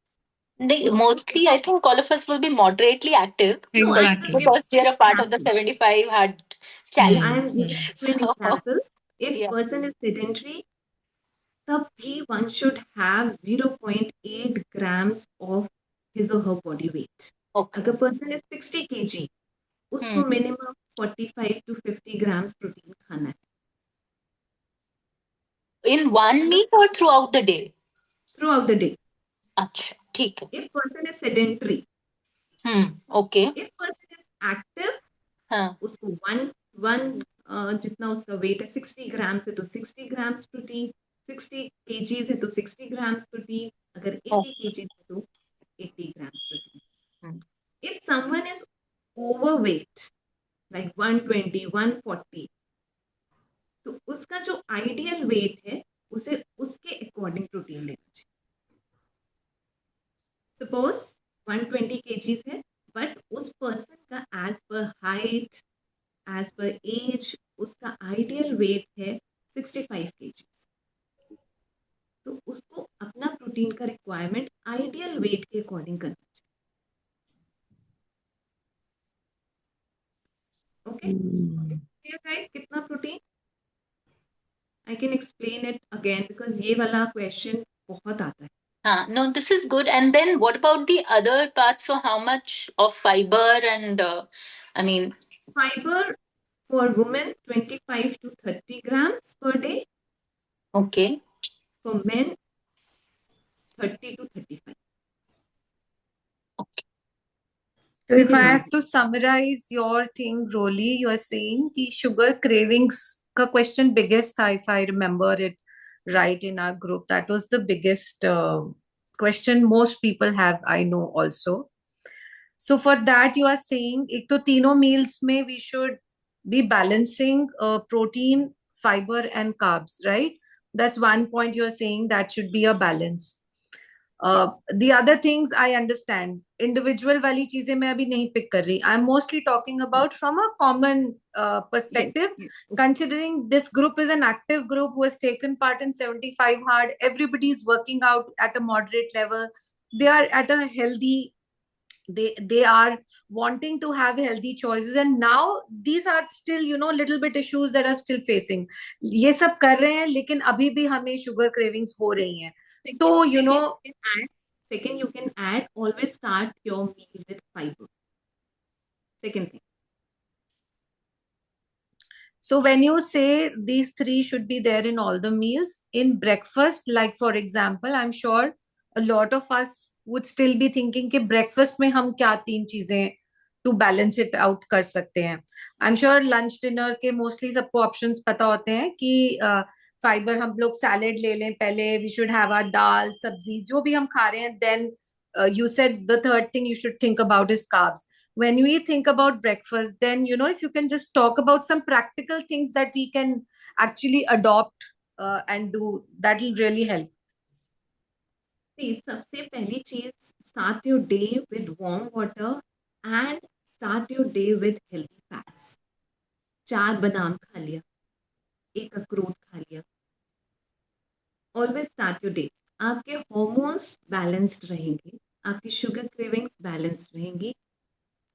उसको Mostly, I think all of us will be moderately active, no, I'll just Exactly. give because we are a part of the example. 75 hard I challenge. am giving you an So, example. If yeah. person is sedentary, तब भी one should have 0.8 grams of his or her body weight. Okay. अगर person is 60 kg, उसको minimum 45 to 50 grams protein खाना है. In one meal or throughout the day? Throughout the day. अच्छा, ठीक है. If person is sedentary, Okay. if person is active, हाँ. उसको one जितना उसका weight है 60 grams है तो 60 grams protein, 60 kgs है तो 60 grams protein, अगर 80 kgs है तो 80 grams protein. If someone is overweight, like 120, 140, तो उसका जो आइडियल वेट है उसे उसके अकॉर्डिंग प्रोटीन लेना चाहिए. सपोज 120 kgs है, बट उस पर्सन का as per height, as per age, उसका आइडियल वेट है 65 kgs. तो उसको अपना प्रोटीन का रिक्वायरमेंट आइडियल वेट के अकॉर्डिंग करना चाहिए. ओके गाइस, कितना protein? I can explain it again because ये वाला क्वेश्चन बहुत आता है. No, this is good. And then what about the other parts? So how much of fiber and I mean, Fiber for women 25 to 30 grams per day. okay. For men 30 to 35. So if I have to summarize your thing, Rolly, you are saying the sugar cravings ka question biggest tha, if I remember it right in our group. That was the biggest question most people have, I know also. So for that, you are saying ek to तीनों meals में we should be balancing protein, fiber and carbs, right? That's one point you are saying that should be a balance. The other things I understand. Individual वाली चीजें मैं अभी नहीं pick कर रही. I'm mostly talking about from a common perspective. Yes. Considering this group is an active group who has taken part in 75 hard. Everybody is working out at a moderate level. They are at a healthy they are wanting to have healthy choices, and now these are still, little bit issues that are still facing. ये सब कर रहे हैं, लेकिन अभी भी हमें sugar cravings हो रही हैं. तो second you can add, always start your meal with fiber. Second thing. So when you say these three should be there in all the meals, in breakfast, like for example, I'm sure a lot of us would still be thinking कि breakfast में हम क्या तीन चीजें to balance it out कर सकते हैं. I'm sure lunch dinner के mostly सबको options पता होते हैं कि फाइबर हम लोग सैलेड ले लें पहले, we should have our दाल सब्जी जो भी हम खा रहे हैं. Then you said the third thing you should think about is carbs. When we think about breakfast, then if you can just talk about some practical things that we can actually adopt and do, that will really help. See, सबसे पहली चीज, start your day with warm water and start your day with healthy fats. 4 बादाम खा लिया, 1 अखरोट खा लिया. Always start your day. आपके hormones balanced रहेंगे, आपकी sugar cravings balanced रहेंगी.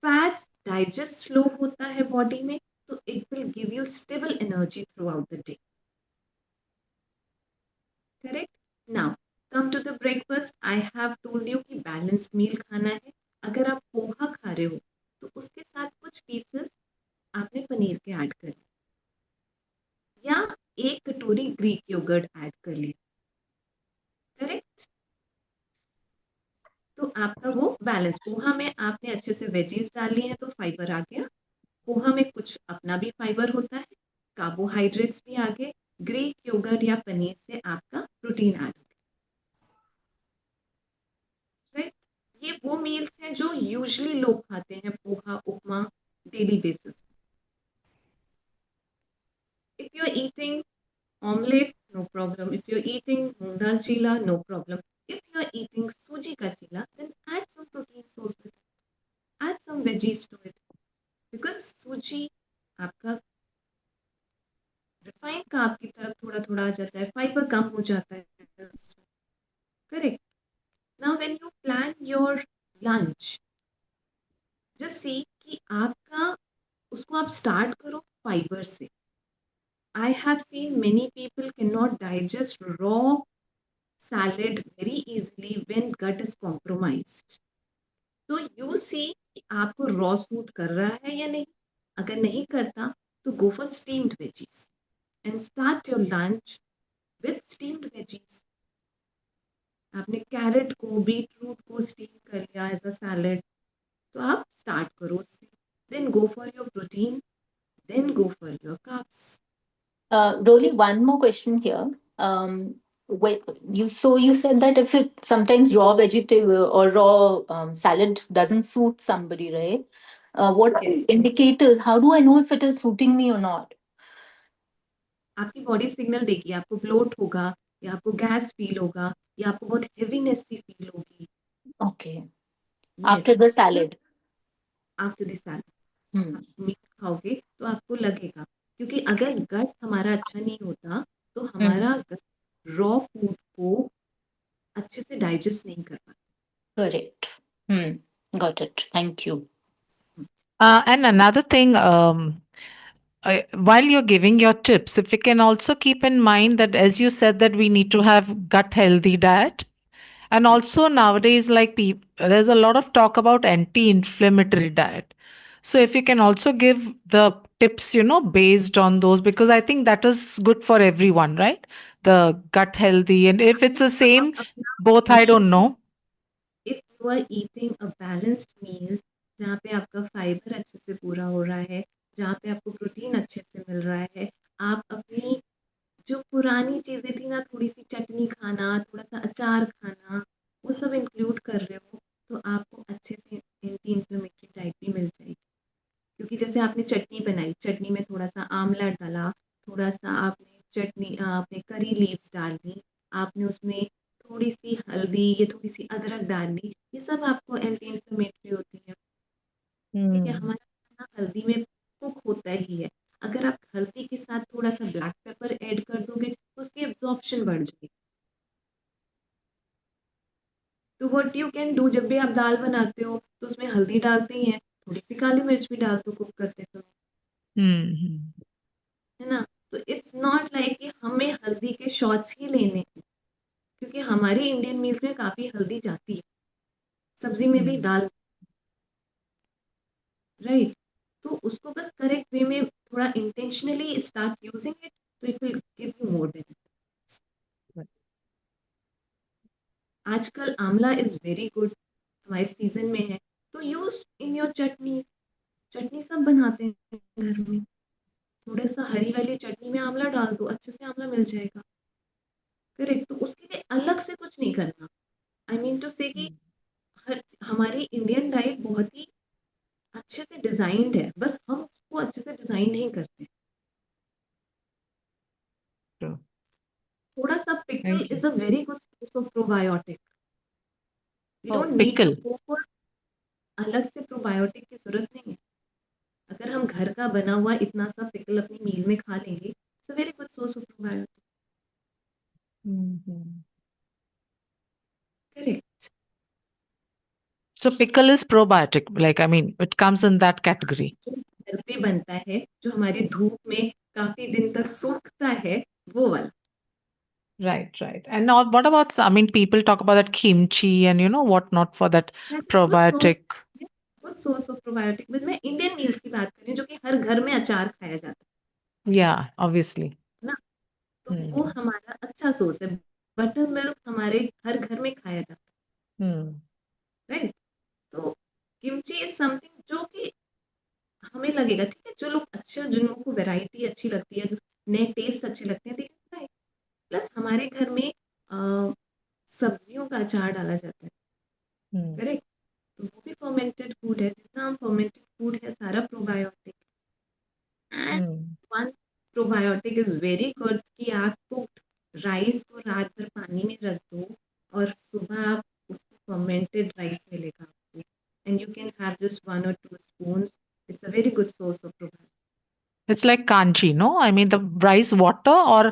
Fats digest slow होता है body में, तो it will give you stable energy throughout the day. Correct? Now, come to the breakfast. I have told you कि balanced meal खाना है. अगर आप पोहा खा रहे हो, तो उसके साथ कुछ pieces आपने पनीर के ऐड कर लिए, या 1 कटोरी ग्रीक योगर्ट ऐड कर लिया. करेक्ट? तो आपका वो बैलेंस, पोहा में आपने अच्छे से वेजीज डाल लिए हैं तो फाइबर आ गया. पोहा में कुछ अपना भी फाइबर होता है, कार्बोहाइड्रेट्स भी आ गए, ग्रीक योगर्ट या पनीर से आपका प्रोटीन ऐड हो गया. राइट? ये वो मील्स हैं जो यूजुअली लोग खाते हैं, poha upma daily basis. If you are eating omelette, no problem. If you are eating moong dal chilla, no problem. If you are eating suji ka chila, then add some protein source with it. Add some veggies to it. Because suji आपका refined carb की तरफ थोड़ा थोड़ा आ जाता है, fibre कम हो जाता है. Correct. Now when you plan your lunch, just see कि आपका उसको आप start करो फाइबर से. I have seen many people cannot digest raw salad very easily when gut is compromised. So you see कि आपको raw सूट कर रहा है या नहीं. अगर नहीं करता तो go for steamed veggies and start your lunch with steamed veggies. आपने कैरेट को, बीटरूट को स्टीम कर लिया एज अ सैलेड, तो आप स्टार्ट करो उससे. Then go for your protein, then go for your carbs. Rolly, one more question here. You said that if it sometimes raw vegetable or raw salad doesn't suit somebody, right? What Yes. indicators? How do I know if it is suiting me or not? आपकी body signal देगी, आपको bloat होगा या आपको gas feel होगा या आपको बहुत हेवीनेस सी फील होगी. Okay. Yes. After the salad. After the salad. Meat खाओगे तो आपको लगेगा, क्योंकि अगर गट हमारा अच्छा नहीं होता तो हमारा गट रॉ फूड को अच्छे से डाइजेस्ट नहीं कर पाता. Correct. Got it. Thank you. And another thing, while you're giving your tips, if you can also keep in mind that, as you said, that we need to have gut healthy diet. And also nowadays, like there's a lot of talk about anti-inflammatory diet. So if you can also give the tips, based on those, because I think that is good for everyone, right? The gut healthy, and if it's the same, both, I don't know. If you are eating a balanced meals, जहाँ पे आपका fibre अच्छे से पूरा हो रहा है, जहाँ पे आपको प्रोटीन अच्छे से मिल रहा है, आप अपनी जो पुरानी चीजें थी ना, थोड़ी सी चटनी खाना, थोड़ा सा अचार खाना, वो सब इंक्लूड कर रहे हो, तो आपको अच्छे से एंटी इंफ्लेमेटरी डाइट भी मिल जाएगी. क्योंकि जैसे आपने चटनी बनाई, चटनी में थोड़ा सा आंवला डाला, थोड़ा सा आपने करी लीव्स डाल दी, आपने उसमें थोड़ी सी हल्दी, ये थोड़ी सी अदरक डाल ली, ये सब आपको एंटी इंफ्लेमेटरी होती है. ठीक है, हमारा खाना हल्दी में कुक होता ही है. अगर आप हल्दी के साथ थोड़ा सा ब्लैक पेपर ऐड कर दोगे तो उसकी एब्जॉर्प्शन बढ़ जाएगी. तो व्हाट यू कैन डू, जब भी आप दाल बनाते हो तो उसमें हल्दी डालते ही हैं, थोड़ी सी काली मिर्च भी डाल दो कुक करते समय, Hmm. है ना। तो इट्स नॉट लाइक कि हमें हल्दी के शॉट्स ही लेने हैं, क्योंकि हमारी इंडियन मील्स में काफी हल्दी जाती है, सब्जी में भी, Hmm. दाल, राइट। तो उसको बस करेक्ट वे में थोड़ा इंटेंशनली स्टार्ट यूजिंग इट, तो it will give you more benefit. Right. आजकल आंवला इज वेरी गुड, हमारे सीजन में है, तो यूज इन योर चटनी। चटनी सब बनाते हैं घर में, थोड़ा सा हरी वाली चटनी में आंवला डाल दो, अच्छे से आंवला मिल जाएगा। करेक्ट, तो उसके लिए अलग से कुछ नहीं करना। आई मीन टू से कि हमारी इंडियन डाइट बहुत ही अच्छे से डिजाइंड है, बस हम उसको अच्छे से डिजाइन नहीं करते। True. थोड़ा सा pickle Thank you. Is a very good source of probiotic. We Oh, don't need to pickle. Go for अलग से प्रोबायोटिक की जरूरत नहीं है। अगर हम घर का बना हुआ इतना सा पिकल अपनी मील में खा लेंगे, it's a very good source of probiotic. Hmm. Correct. So pickle is probiotic. Like, I mean, it comes in that category. जो घर पे बनता है, जो हमारी धूप में काफी दिन तक सूखता है, वो वाला। Right, right. And now, what about, I mean, people talk about that kimchi and what not for that probiotic. Good source of probiotic. But मैं इंडियन मील्स की बात करें, जो कि हर घर में अचार खाया जाता Yeah, obviously. है ना, तो वो Hmm. हमारा अच्छा सोर्स है। बटर मिल्क हमारे हर घर में खाया जाता Hmm. है, राइट। तो किमची इज समथिंग जो कि हमें लगेगा ठीक है, जो लोग अच्छे, जिन लोगों को वैरायटी अच्छी लगती है, नए टेस्ट अच्छे लगते हैं, देखिए प्लस हमारे घर में सब्जियों का अचार डाला जाता है, Hmm. करेक्ट। तो वो भी फर्मेंटेड फूड है, जितना हम फर्मेंटेड फूड है सारा probiotic. And Hmm. One probiotic is very good कि आप कुक्ड राइस को रात भर पानी में रख दो और सुबह आप उसको फर्मेंटेड राइस मिलेगा आपको, and you can have just 1 or 2 spoons। It's a very good source of probiotic. It's like kanji, no? I mean, the rice water or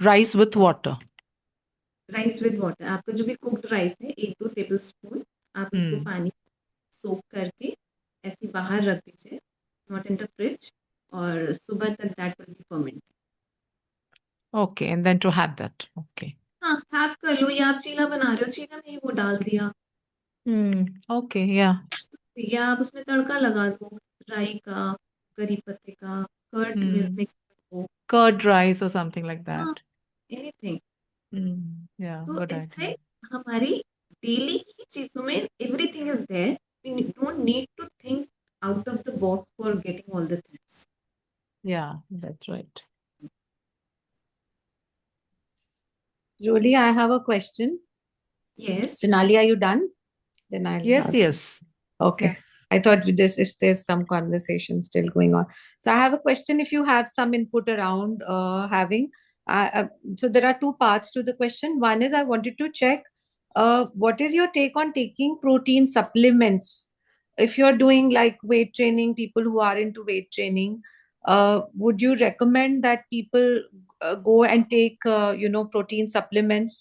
rice with water. Rice with water, आपका जो भी cooked rice है 1-2 table spoon आप उसको Hmm. पानी सोक करके ऐसे बाहर रख दीजिए, नॉट इन द फ्रिज, और सुबह तक that will be fermented. Okay, and then to have that. Okay. हाँ, हैव कर लो, या आप चीला बना रहे हो, चीला में ही वो डाल दिया, Hmm. Okay, yeah. या आप उसमें तड़का लगा दो, राई का, करी पत्ते का, कर्ड Hmm. मिक्स कर दो। Curd rice or something like हाँ, that. एनीथिंग। Hmm. Yeah, तो good idea. इससे हमारी डेली की चीजों में everything is there, we don't need to think out of the box for getting all the things. Yeah, that's right. Jolie, I have a question. Yes. Sonali, are you done? Then I'll Yes, ask. yes. Okay. Yeah. I thought with this, if there's some conversation still going on. So I have a question. If you have some input around having, so there are two parts to the question. One is I wanted to check what is your take on taking protein supplements? If you're doing like weight training, people who are into weight training, would you recommend that people go and take, protein supplements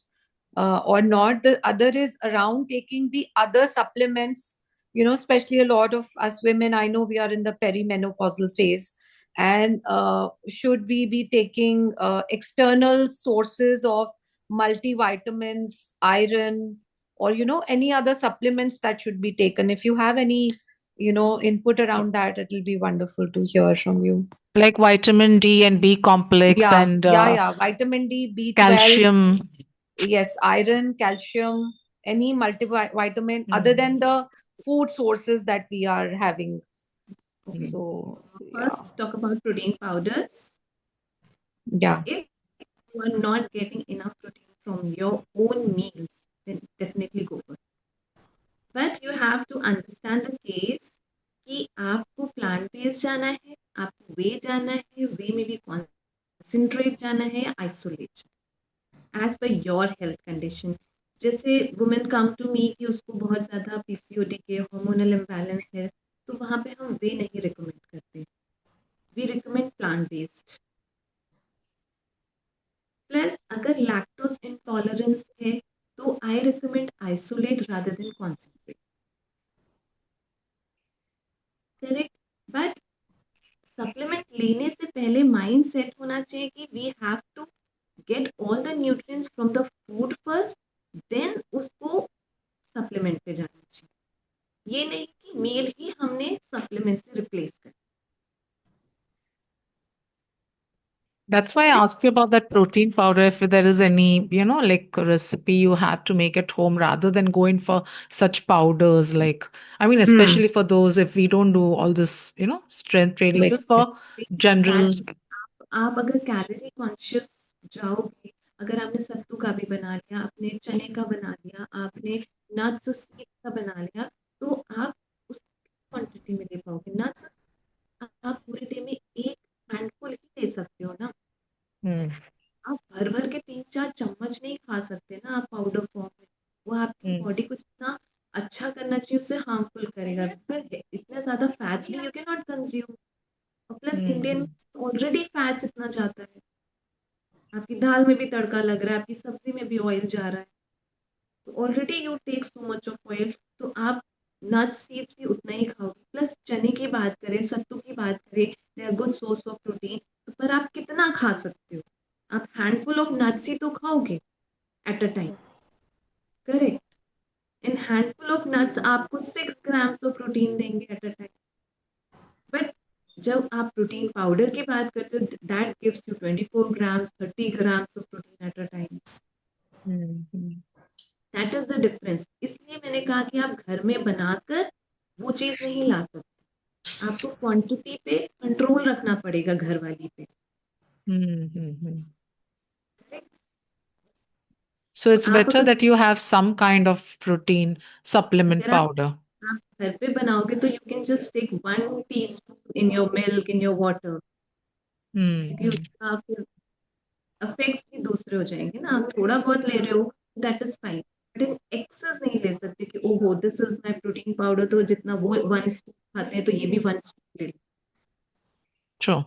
or not? The other is around taking the other supplements, especially a lot of us women, I know we are in the perimenopausal phase. And should we be taking external sources of multivitamins, iron, or, any other supplements that should be taken? If you have any, input around that, it will be wonderful to hear from you. Like vitamin D and B complex Yeah, and yeah. Vitamin D, B12, calcium. yes, iron, calcium, any multivitamin other Hmm. than the food sources that we are having. Hmm. So, yeah, First, talk about protein powders. yeah. If you are not getting enough protein from your own meals, then definitely go for it. But you have to understand the case कि आपको plant based जाना है, आपको वे जाना है, वे में भी concentrate जाना है या isolate, as per your health condition. जैसे वुमेन कम टू मी कि उसको बहुत ज़्यादा पीसीओडी के हार्मोनल इम्बैलेंस है, तो वहाँ पे हम वे नहीं रिकमेंड करते, we recommend plant based. Plus अगर लैक्टोज इंटॉलरेंस है तो I recommend isolate rather than concentrate. Supplement लेने से पहले माइंड सेट होना चाहिए कि we have to get all the nutrients from the food first, then उसको सप्लीमेंट पे जाना चाहिए। ये नहीं कि मील ही हमने सप्लीमेंट से रिप्लेस कर। That's why I asked you about that protein powder, if there is any, like recipe you had to make at home rather than going for such powders. Like, I mean, especially for those, if we don't do all this, strength training, Like, just for general. आप अगर calorie conscious जाओगे, अगर आपने सत्तू का भी बना लिया, आपने चने का बना लिया, आपने नट्स और सीड्स का बना लिया, तो आप उस क्वांटिटी में दे पाओगे। नट्स आप पूरे डे में एक हैंडफुल ही दे सकते हो ना। Hmm. आप भर भर के 3-4 चम्मच नहीं खा सकते ना आप पाउडर फॉर्म में। वो आपकी बॉडी को जितना अच्छा करना चाहिए उससे हार्मफुल करेगा। इतना ज्यादा फैट्स भी यू कैन नॉट कंज्यूम, और प्लस इंडियन ऑलरेडी फैट्स इतना जाता है, आपकी दाल में भी तड़का लग रहा है, आपकी सब्जी में भी ऑयल जा रहा है, तो already you take so much of oil, तो आप नट्स सीड्स भी उतना ही खाओगे। प्लस चने की बात करें, सत्तू की बात करें, they are good source of protein, तो पर आप कितना खा सकते हो? आप हैंडफुल ऑफ नट्स ही तो खाओगे at a time, correct? And handful of nuts आपको 6 ग्राम्स ऑफ प्रोटीन देंगे एट अ टाइम। बट जब आप प्रोटीन पाउडर की बात करते हो, that gives you 24 grams 30 grams of protein at a time. That is the difference. इसलिए मैंने कहा कि आप घर में बनाकर वो चीज नहीं ला सकते, आपको क्वांटिटी पे कंट्रोल रखना पड़ेगा घर वाली पे। So it's आप better अगर that you have some kind of protein supplement अगर powder. आप घर पे बनाओगे तो you can just take 1 teaspoon in your milk, in your water, क्योंकि उसका फिर इफेक्ट्स भी दूसरे हो जाएंगे ना। आप थोड़ा बहुत ले रहे हो, that is fine, but in excess नहीं ले सकते कि ओहो this is my protein powder, तो जितना वो 1 स्पून खाते हैं तो ये भी 1 स्पून ले लो। Sure.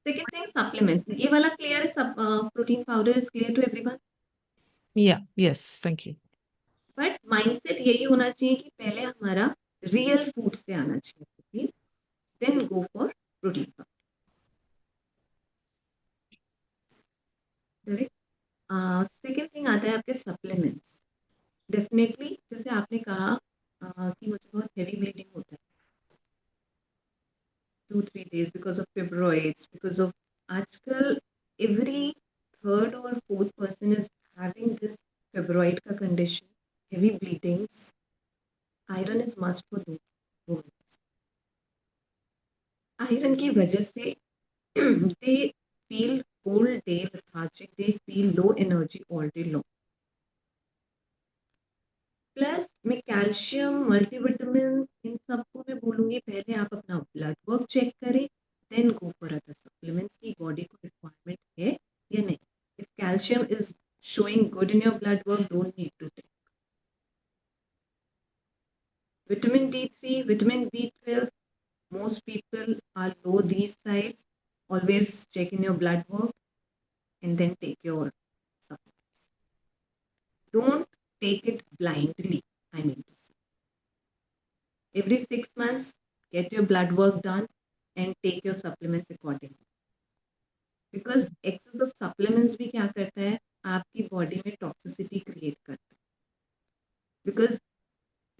सेकंड थिंग सप्लीमेंट्स, ये वाला क्लियर है? सब protein powder is clear to everyone? Yeah. Yes. Thank you. But mindset यही होना चाहिए कि पहले हमारा रियल फूड से आना चाहिए, then go for protein powder, correct? Second thing आता है आपके सप्लीमेंट्स। डेफिनेटली जैसे आपने कहा कि मुझे बहुत हैवी ब्लीडिंग होता है 2-3 days because of fibroids, because of आजकल every third or fourth person is having this fibroid का condition, heavy bleedings. Iron is must for those women. Iron की वजह से they feel whole day lethargic, they feel low energy all day long. Plus मैं calcium, multivitamin, इन सबको मैं बोलूंगी पहले आप अपना ब्लड वर्क चेक करें, then go for other supplements की बॉडी को रिक्वायरमेंट है या नहीं। If calcium is showing good in your blood work, don't need to take. Vitamin D3, vitamin B12, most people are low these sides. Always check in your blood work and then take your supplements. Don't take it blindly, I mean to say. Every 6 months, get your blood work done and take your supplements accordingly. Because excess of supplements भी क्या करता है, आपकी body में toxicity create करता है। Because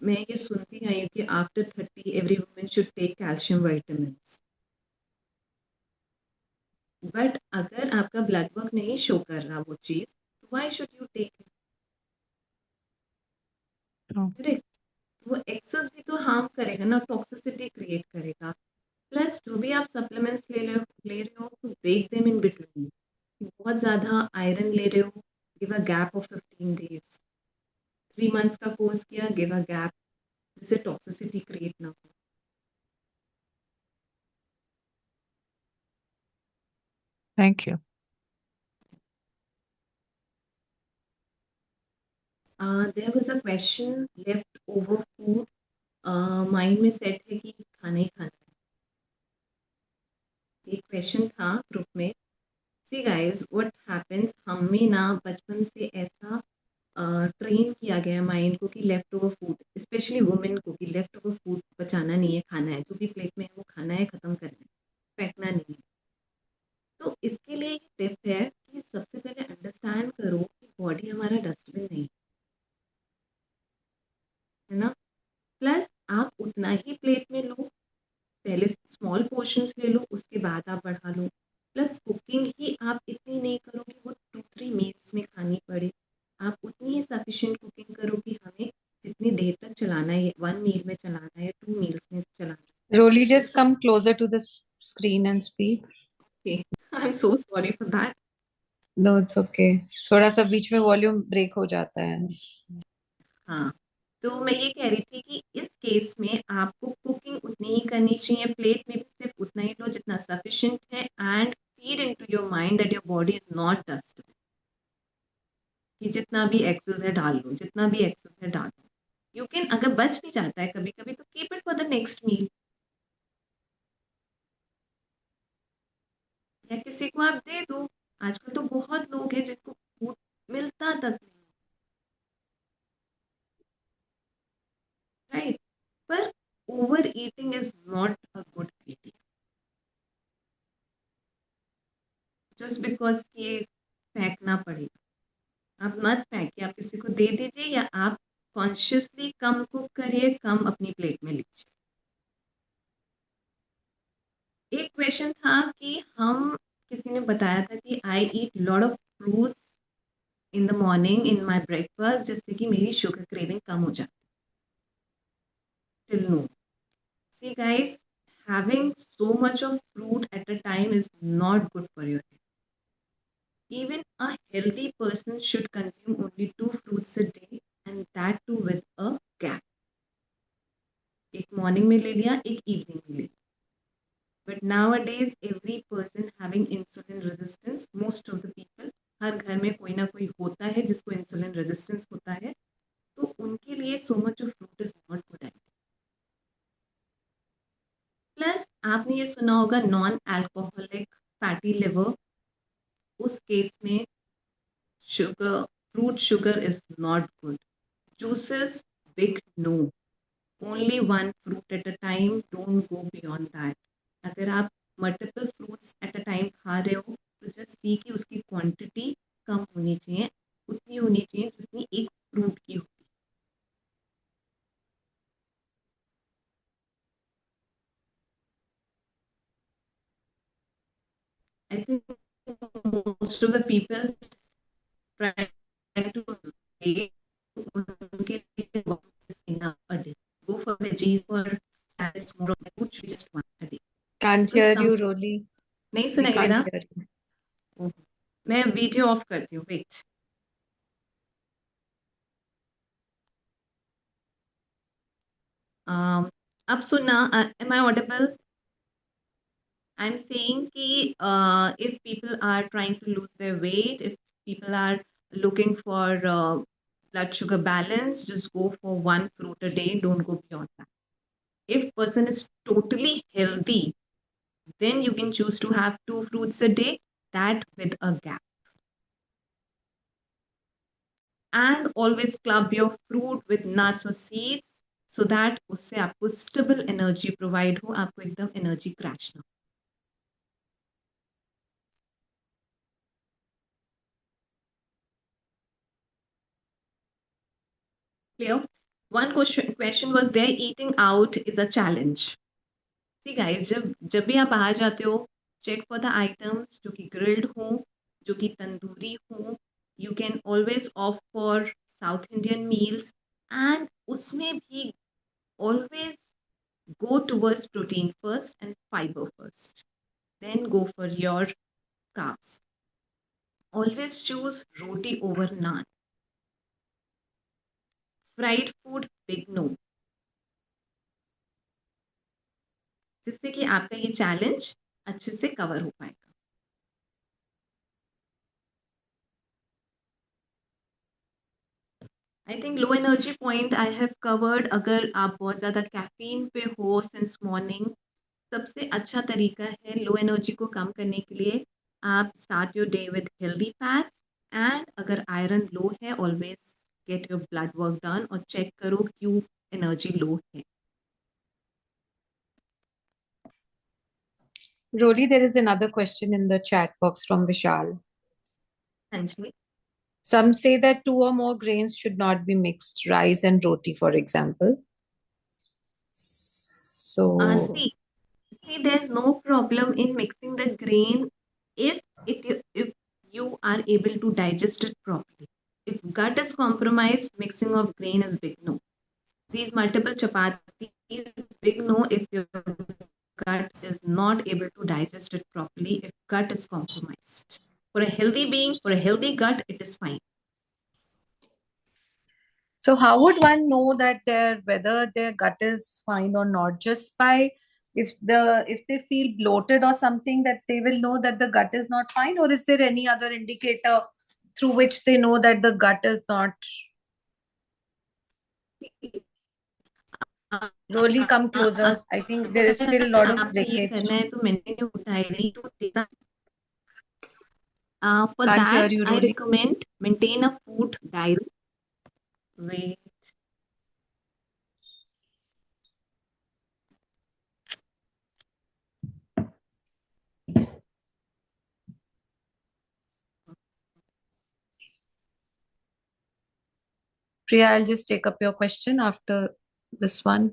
मैं ये सुनती आई हूँ कि after 30 every woman should take calcium vitamins, but अगर आपका ब्लड वर्क नहीं शो कर रहा वो चीज, तो why should you take it? Correct? वो एक्सेस भी तो हार्म करेगा ना, टॉक्सिसिटी क्रिएट करेगा। प्लस जो भी आप सप्लीमेंट्स ले रहे हो तो ब्रेक देम इन बिटवीन। बहुत ज्यादा आयरन ले रहे हो, give a gap of 15 days। 3 months का कोर्स किया, गिव अ गैप, जिससे टॉक्सिसिटी क्रिएट ना हो। Thank you. There was a question, left over food mind में सेट है कि खाना ही खाना है। एक क्वेश्चन था ग्रुप में। सी गाइस, व्हाट हैपेंस, हम में ना बचपन से ऐसा ट्रेन किया गया है माइंड को कि left over food, specially women को, कि लेफ्ट ओवर फूड बचाना नहीं है, खाना है, जो भी प्लेट में है वो खाना है, खत्म करना है, फेंकना नहीं है। तो इसके लिए एक टिप है कि सबसे पहले अंडरस्टैंड करो कि बॉडी हमारा डस्टबिन नहीं है ना। प्लस आप उतना ही प्लेट में लो, पहले स्मॉल पोर्शंस ले लो, उसके बाद आप बढ़ा लो। प्लस कुकिंग ही आप इतनी नहीं करो कि वो 2-3 मील्स में खानी पड़े। आप उतनी ही सफिशिएंट कुकिंग करो कि हमें जितनी देर तक चलाना है, 1 मील में चलाना है, 2 मील्स में चलाना है। Rolly, just come closer to the screen and speak. Okay, I'm so sorry for that. No, it's okay. थोड़ा सा बीच में वॉल्यूम ब्रेक हो जाता है. हाँ, तो मैं ये कह रही थी कि इस केस में आपको कुकिंग उतनी ही करनी चाहिए, प्लेट में भी सिर्फ उतना ही लो जितना सफिशिएंट है, and feed into your mind that your body is not dust, कि जितना भी एक्सेस है डाल लो, जितना भी एक्सेस है डाल लो। यू कैन, अगर बच भी जाता है कभी कभी, तो keep it for the next meal, या किसी को आप दे दो। आजकल तो बहुत लोग हैं जिनको फूड मिलता तक नहीं, राइट? पर over eating is not a good idea, just because ये फेंकना पड़ेगा। आप मत फेंकिए, आप किसी को दे दीजिए, या आप कॉन्शियसली कम कुक करिए, कम अपनी प्लेट में लीजिए। एक क्वेश्चन था कि हम, किसी ने बताया था कि I eat lot of fruits in the morning in my breakfast, जिससे कि मेरी शुगर क्रेविंग कम हो जाती till now. See guys, having so much of fruit at a time is not good for your health. Even a healthy person should consume only 2 fruits a day, and that too with a gap. एक morning में ले लिया, एक evening में ले लिया। But nowadays every person having insulin resistance, most of the people, हर घर में कोई ना कोई होता है जिसको इंसुलिन रेजिस्टेंस होता है, तो उनके लिए so much of fruit is not good idea. Plus आपने ये सुना होगा नॉन अल्कोहलिक फैटी लिवर, उस केस में sugar, fruit sugar is not good. Juices, big no. Only one fruit at a time, don't go beyond that. अगर आप multiple fruits at a time खा रहे हो, तो जस्ट सी कि उसकी क्वांटिटी कम होनी चाहिए, उतनी होनी चाहिए जितनी एक फ्रूट की होती है। I think most of the people try to say उनके लिए one is enough a day. Go for veggies or salads, more of fruit, just one a day. Can't तो hear some, you, Rolly. नहीं We सुनाई दे can't रहा? hear you. ओह, मैं video of करती हूँ, wait. अब सुनना, am I audible? I'm saying कि if people are trying to lose their weight, if people are looking for blood sugar balance, just go for one fruit a day, don't go beyond that. If person is totally healthy, then you can choose to have 2 fruits a day, that with a gap. And always club your fruit with nuts or seeds, so that उससे आपको stable energy provide हो, आपको एकदम energy crash ना हो। Clear? One question was there, eating out is a challenge. See guys, जब भी आप बाहर जाते हो, check for the items जो कि grilled हो, जो कि तंदूरी हो। You can always opt for South Indian meals, and उसमें भी always go towards protein first and fiber first, then go for your carbs. Always choose roti over naan. Fried food, big no, जिससे कि आपका ये challenge अच्छे से cover हो पाएगा। I think low energy point I have covered. अगर आप बहुत ज़्यादा कैफीन पे हो सिंस मॉर्निंग, सबसे अच्छा तरीका है लो एनर्जी को कम करने के लिए, आप start your day with healthy fats, and अगर आयरन लो है, always get your blood work done और check करो क्यों energy low है. Roly, there is another question in the chat box from Vishal. हाँ जी. Some say that two or more grains should not be mixed, rice and roti, for example. So, See, there's no problem in mixing the grain if you are able to digest it properly. If gut is compromised, mixing of grain is big no. These multiple chapatis, big no if your gut is not able to digest it properly, if gut is compromised. For a healthy being, for a healthy gut, it is fine. so how would one know that whether their gut is fine or not? Just by if they feel bloated or something, that they will know that the gut is not fine, or is there any other indicator through which they know that the gut is not? Roly, come closer. I think there is still a lot of आपको ये breakage. करना है तो maintain your diary to take for Can't hear that, you, I Roly. recommend maintain a food diary. Wait. Priya, I'll just take up your question after this one.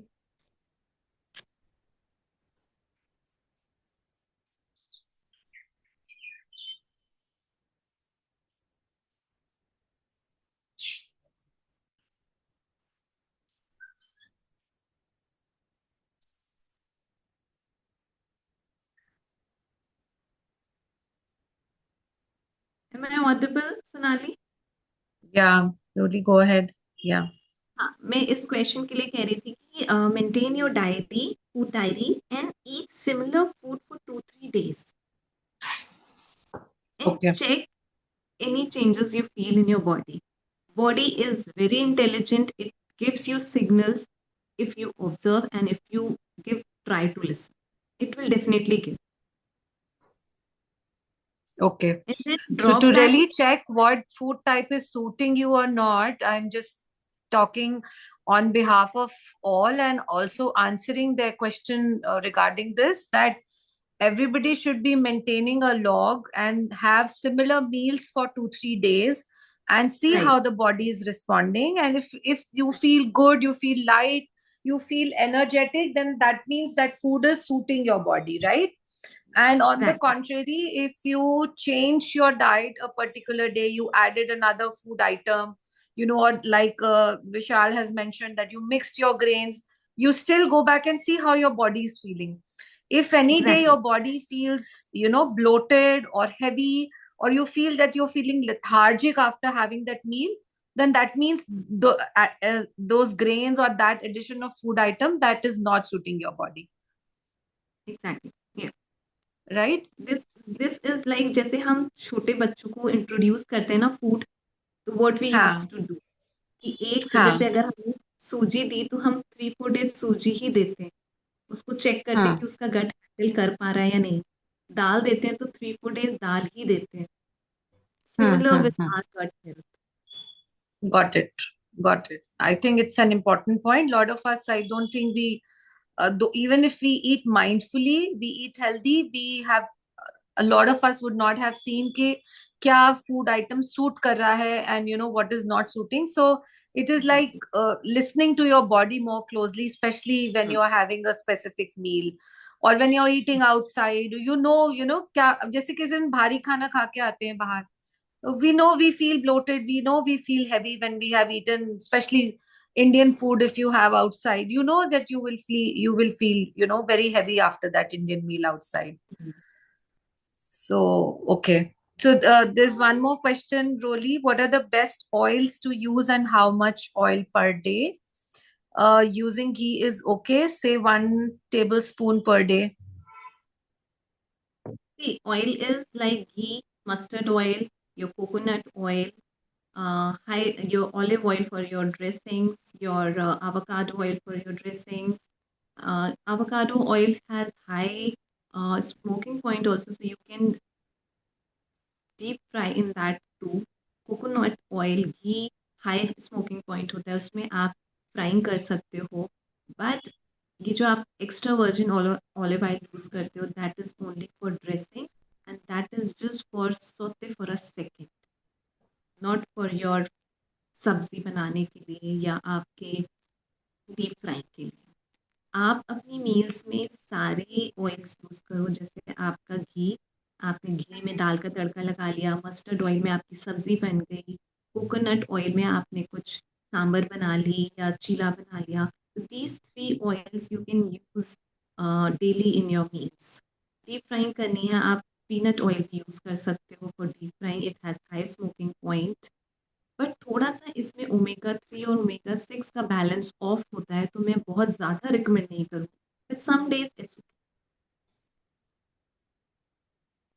Am I audible, Sonali? Yeah, Roly, go ahead. Yeah. हाँ, मैं इस question के लिए कह रही थी कि maintain your diary food diary and eat similar food for 2-3 days and Okay. check any changes you feel in your body is very intelligent. It gives you signals if you observe and if you try to listen, it will definitely give. Okay. And then So to drop back. really check what food type is suiting you or not, I'm just talking on behalf of all and also answering their question regarding this, that everybody should be maintaining a log and have similar meals for 2-3 days and see Right. how the body is responding. And if you feel good, you feel light, you feel energetic, then that means that food is suiting your body, right? And on the Exactly. contrary, if you change your diet a particular day, you added another food item, or like Vishal has mentioned that you mixed your grains, you still go back and see how your body is feeling. If any day Exactly. your body feels, bloated or heavy, or you feel that you're feeling lethargic after having that meal, then that means those grains or that addition of food item that is not suiting your body, Exactly. Yeah. right? This is like जैसे हम छोटे बच्चों को introduce करते हैं ना food, तो what we हाँ यूज्ड टू डू कि एक हाँ जैसे अगर हमने सूजी दी तो हम 3-4 days सूजी ही देते हैं, उसको चेक करते हैं कि हाँ उसका गट हैंडल कर पा रहा है या नहीं. दाल देते हैं तो 3-4 days दाल ही देते हैं. Similar with our gut health. Got it. Got it. I think it's an important point. A lot of us, I don't think even if we eat mindfully, we eat healthy, a lot of us would not have seen कि क्या food item suit कर रहा है and what is not suiting. So it is like listening to your body more closely, especially when you're having a specific meal or when you're eating outside. क्या जैसे किसी दिन भारी खाना खा के आते हैं बाहर, we know we feel bloated, we know we feel heavy when we have eaten, especially Indian food. If you have outside, that you will feel very heavy after that Indian meal outside. So okay, so there's one more question, Roly. What are the best oils to use and how much oil per day? Using ghee is okay, say 1 tablespoon per day. See, oil is like ghee, mustard oil, your coconut oil, your olive oil for your dressings, your avocado oil for your dressings. Avocado oil has high smoking point also, so you can deep fry in that too. Coconut oil, ghee, high smoking point होता है उसमें आप frying कर सकते हो, but ये जो आप extra virgin olive oil use करते हो that is only for dressing and that is just for saute for a second, not for your सब्जी बनाने के लिए या आपके डीप फ्राइंग के लिए। आप अपनी मील्स में सारे ऑयल्स यूज करो, जैसे आपका घी, आपने घी में दाल का तड़का लगा लिया, मस्टर्ड ऑयल में आपकी सब्जी बन गई, कोकोनट ऑयल में आपने कुछ सांबर बना ली या चीला बना लिया। तो these 3 oils you can use daily in your meals. Deep frying करनी है, आप पीनट ऑयल भी यूज कर सकते हो for deep frying, it has high smoking point, but थोड़ा सा इसमें ओमेगा 3 और ओमेगा 6 का बैलेंस ऑफ होता है, तो मैं बहुत ज्यादा रिकमेंड नहीं करूँगी, but some days it's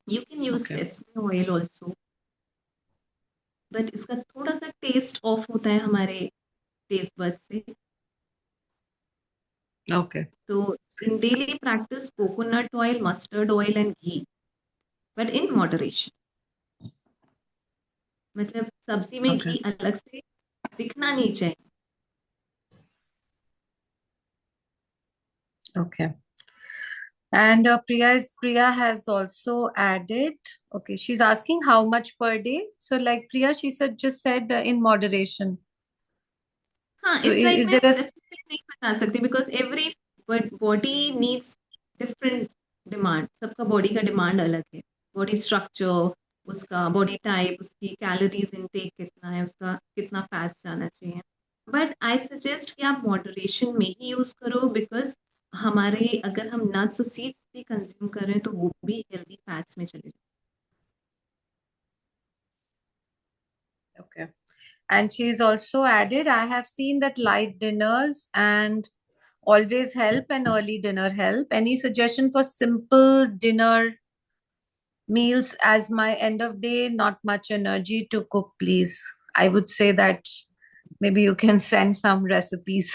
you can use Okay. Sesame oil also, but इसका थोड़ा सा टेस्ट ऑफ होता है हमारे टेस्ट बड से। Okay. तो in daily practice coconut oil, mustard oil and ghee, but in moderation. मतलब सब्जी में Okay. घी अलग से दिखना नहीं चाहिए। Okay. And Priya has also added. Okay, she's asking how much per day. So, like Priya, she just said in moderation. हाँ, So, it's like is मैं there a स्पेसिफिक नहीं बता सकती because every body needs different demand, सबका body का demand अलग है, body structure, उसका बॉडी टाइप, उसकी कैलोरीज इनटेक कितना है, उसका कितना फैट्स जाना चाहिए, बट आई सजेस्ट कि आप मॉडरेशन में ही यूज करो, बिकॉज हमारे अगर हम नट्स और सीड्स भी कंज्यूम कर रहे हैं तो वो भी हेल्दी फैट्स में चले जाए। okay? And she's also added, I have seen that light dinners and always help and early dinner help. Any suggestion for simple dinner meals as my end of day, not much energy to cook, please? I would say that maybe you can send some recipes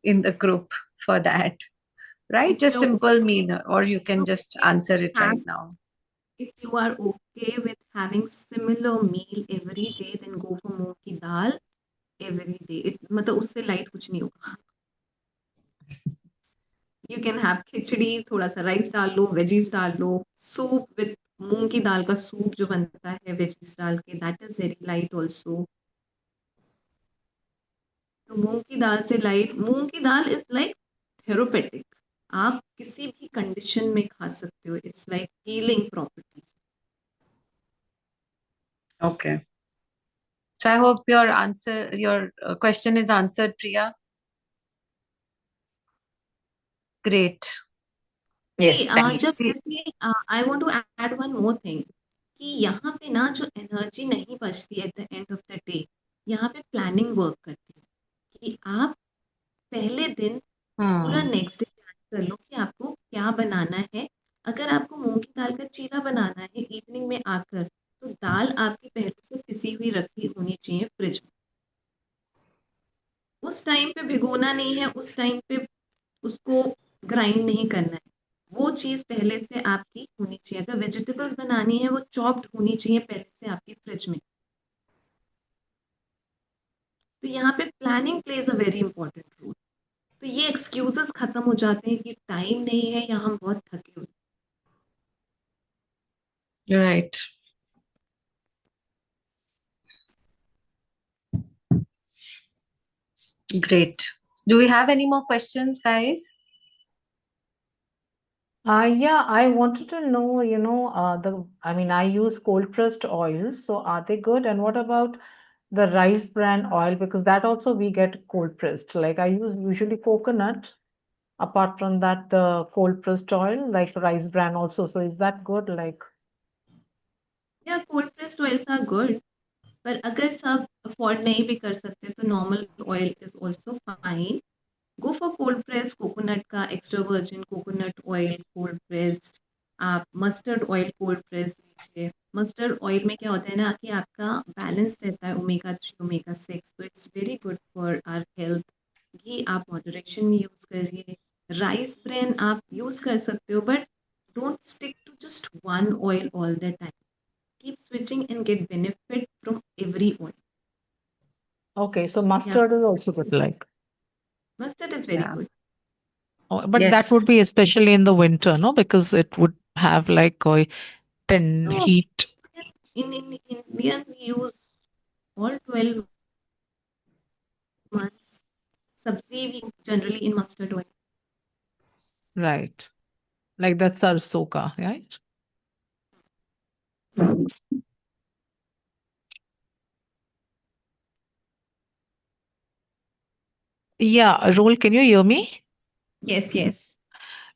in the group for that, right? If Just you're simple meal, or you can just okay answer it have right now. if you are okay with having similar meal every day, then go for moong ki dal every day. मतलब उससे light कुछ नहीं होगा। You can have खिचड़ी, थोड़ा सा rice डाल लो, veggies डाल लो, soup with मूंग की दाल का सूप जो बनता है वेजीज डाल के, that is very light also. तो मूंग की दाल से लाइट, मूंग की दाल इज लाइक थेरोपेटिक, आप किसी भी कंडीशन में खा सकते हो, it's like healing properties. Okay. So I hope your question is answered, Priya. Great. Yes, जब thanks. जैसे I want to add one more thing कि यहाँ पे ना जो एनर्जी नहीं बचती at the end of the day, यहाँ पे प्लानिंग वर्क करती है कि आप पहले दिन पूरा नेक्स्ट डे प्लान कर लो कि आपको क्या बनाना है। अगर आपको मूंग की दाल का चीला बनाना है इवनिंग में आकर, तो दाल आपकी पहले से पिसी हुई रखी होनी चाहिए फ्रिज में, उस टाइम पे भिगोना नहीं है, उस टाइम पे उसको ग्राइंड नहीं करना है, वो चीज पहले से आपकी होनी चाहिए। अगर वेजिटेबल्स बनानी है वो चॉप्ड होनी चाहिए पहले से आपकी फ्रिज में। तो यहाँ पे planning plays a very important role. तो ये एक्सक्यूजेस खत्म हो जाते हैं कि टाइम नहीं है या हम बहुत थके हुए। Right. Great. Do we have any more questions, guys? Yeah, I wanted to know, I mean, I use cold pressed oils, so are they good? And what about the rice bran oil? Because that also we get cold pressed. Like I use usually coconut. Apart from that, the cold pressed oil, like rice bran also. So is that good? Like, या cold pressed oils are good, पर अगर सब afford नहीं भी कर सकते तो normal oil is also fine. Go for cold press coconut का extra virgin coconut oil cold pressed, आप मस्टर्ड ऑयल कोल्ड प्रेस लीजिए। मस्टर्ड ऑयल में क्या होता है ना कि आपका बैलेंस रहता है ओमेगा 3 ओमेगा 6, तो it's very good for our health. घी आप मॉडरेशन में यूज करिए, राइस ब्रेन आप यूज कर सकते हो, but don't stick to just one oil all the time, keep switching and get benefit from every oil. Okay, so Yeah, mustard is also good, like. mustard is very Yeah. good. But that would Yes. be especially in the winter, no? Because it would have like a 10 No, heat. in India we use all 12 months. Sabzi we generally in mustard oil. Right. Like that's our soka, right? Yeah, Roll, can you hear me? Yes, yes.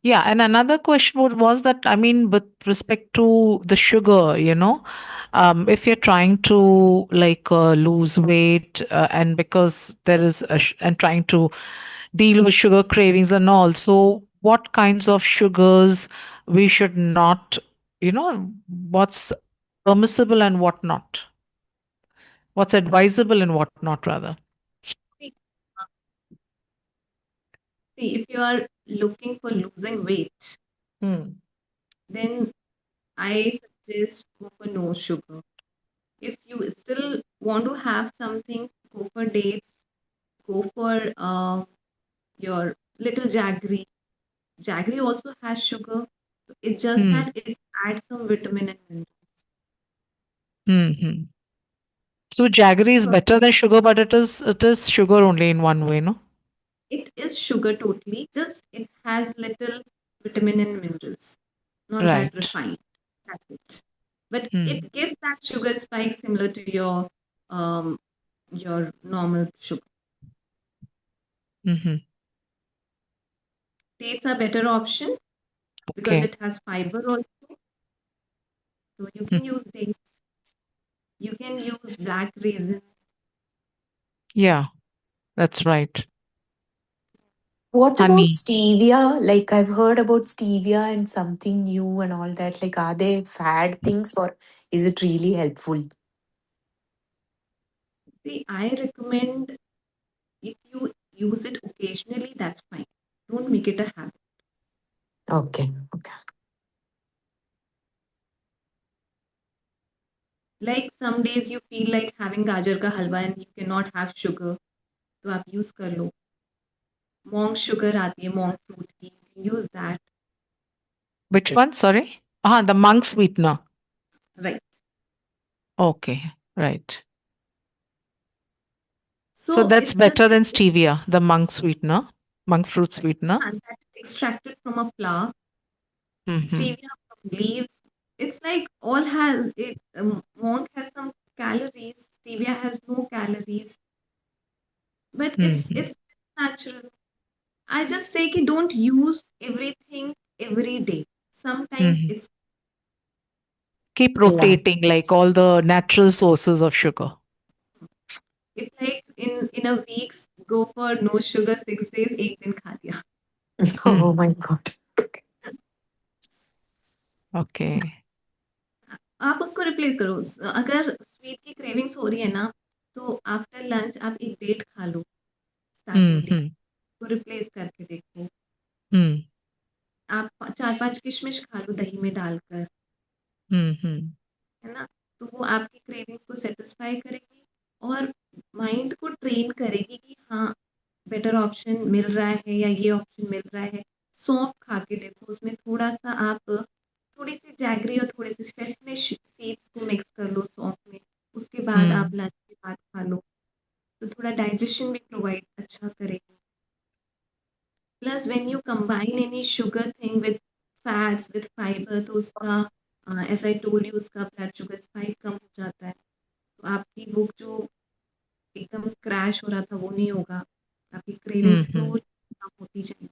Yeah, and another question was that, I mean, with respect to the sugar, if you're trying to like lose weight and because there is and trying to deal with sugar cravings and all, so what kinds of sugars we should not, what's permissible and what not? What's advisable and what not, rather? See, see, if you are looking for losing weight, Hmm. then I suggest go for no sugar. If you still want to have something, go for dates, go for your little jaggery. Jaggery also has sugar. It's just Hmm. that it adds some vitamin and minerals. Hmm. So jaggery is So better than sugar, but it is sugar only in one way, no? it is sugar totally, just it has little vitamin and minerals, not that Right. refined. That's it. But Hmm. it gives that sugar spike similar to your normal sugar. Mm-hmm. Dates are better option because Okay. it has fiber also. So you Hmm. can use dates. You can use black raisins. Yeah, that's right. What about Honey. stevia? Like I've heard about stevia and something new and all that. Like, are they fad things or is it really helpful? See, I recommend if you use it occasionally, that's fine. Don't make it a habit. Okay. Okay. Like some days you feel like having gajar ka halwa and you cannot have sugar, तो आप use कर लो. Monk sugar आती है, monk fruit की, you can use that. Which one? Sorry. The monk sweetener. Right. Okay. Right. So So that's it's the better than thing, stevia, the monk sweetener, monk fruit sweetener. and that is extracted from a flower. Mm-hmm. Stevia from leaves. It's like all has it. Monk has some calories. Stevia has no calories, but Mm-hmm. it's natural. I just say कि don't use everything every day. Sometimes Mm-hmm. it's Keep Yeah. rotating like all the natural sources of sugar. if like in a week go for no sugar 6 days, एक दिन खा लिया. Oh Hmm. my God. Okay. आप उसको replace करो. अगर sweet की cravings हो रही है ना, तो आफ्टर लंच आप एक डेट खा लो स्टार्टिंग डे. Mm-hmm. तो रिप्लेस करके देखो. Hmm. आप 4-5 किशमिश खा लो दही में डालकर, Mm-hmm. है ना? तो वो आपकी क्रेविंग्स को सेटिस्फाई करेगी और माइंड को ट्रेन करेगी कि हाँ, बेटर ऑप्शन मिल रहा है या ये ऑप्शन मिल रहा है. सौंफ खा के देखो, उसमें थोड़ा-सा आप थोड़ी सी जैगरी और थोड़े से सेसमे सीड्स को मिक्स कर लो सौंफ में. उसके बाद आप Hmm. लंच के बाद खा लो. तो थोड़ा डाइजेशन भी प्रोवाइड अच्छा करेगी. Plus, when you combine any sugar thing with fats, with fiber, तो उसका as I told you उसका blood sugar spike कम हो जाता है. तो आपकी भूख जो एकदम क्रैश हो रहा था वो नहीं होगा. आपकी क्रेविंग Mm-hmm. स्लोली कम होती जाएगी.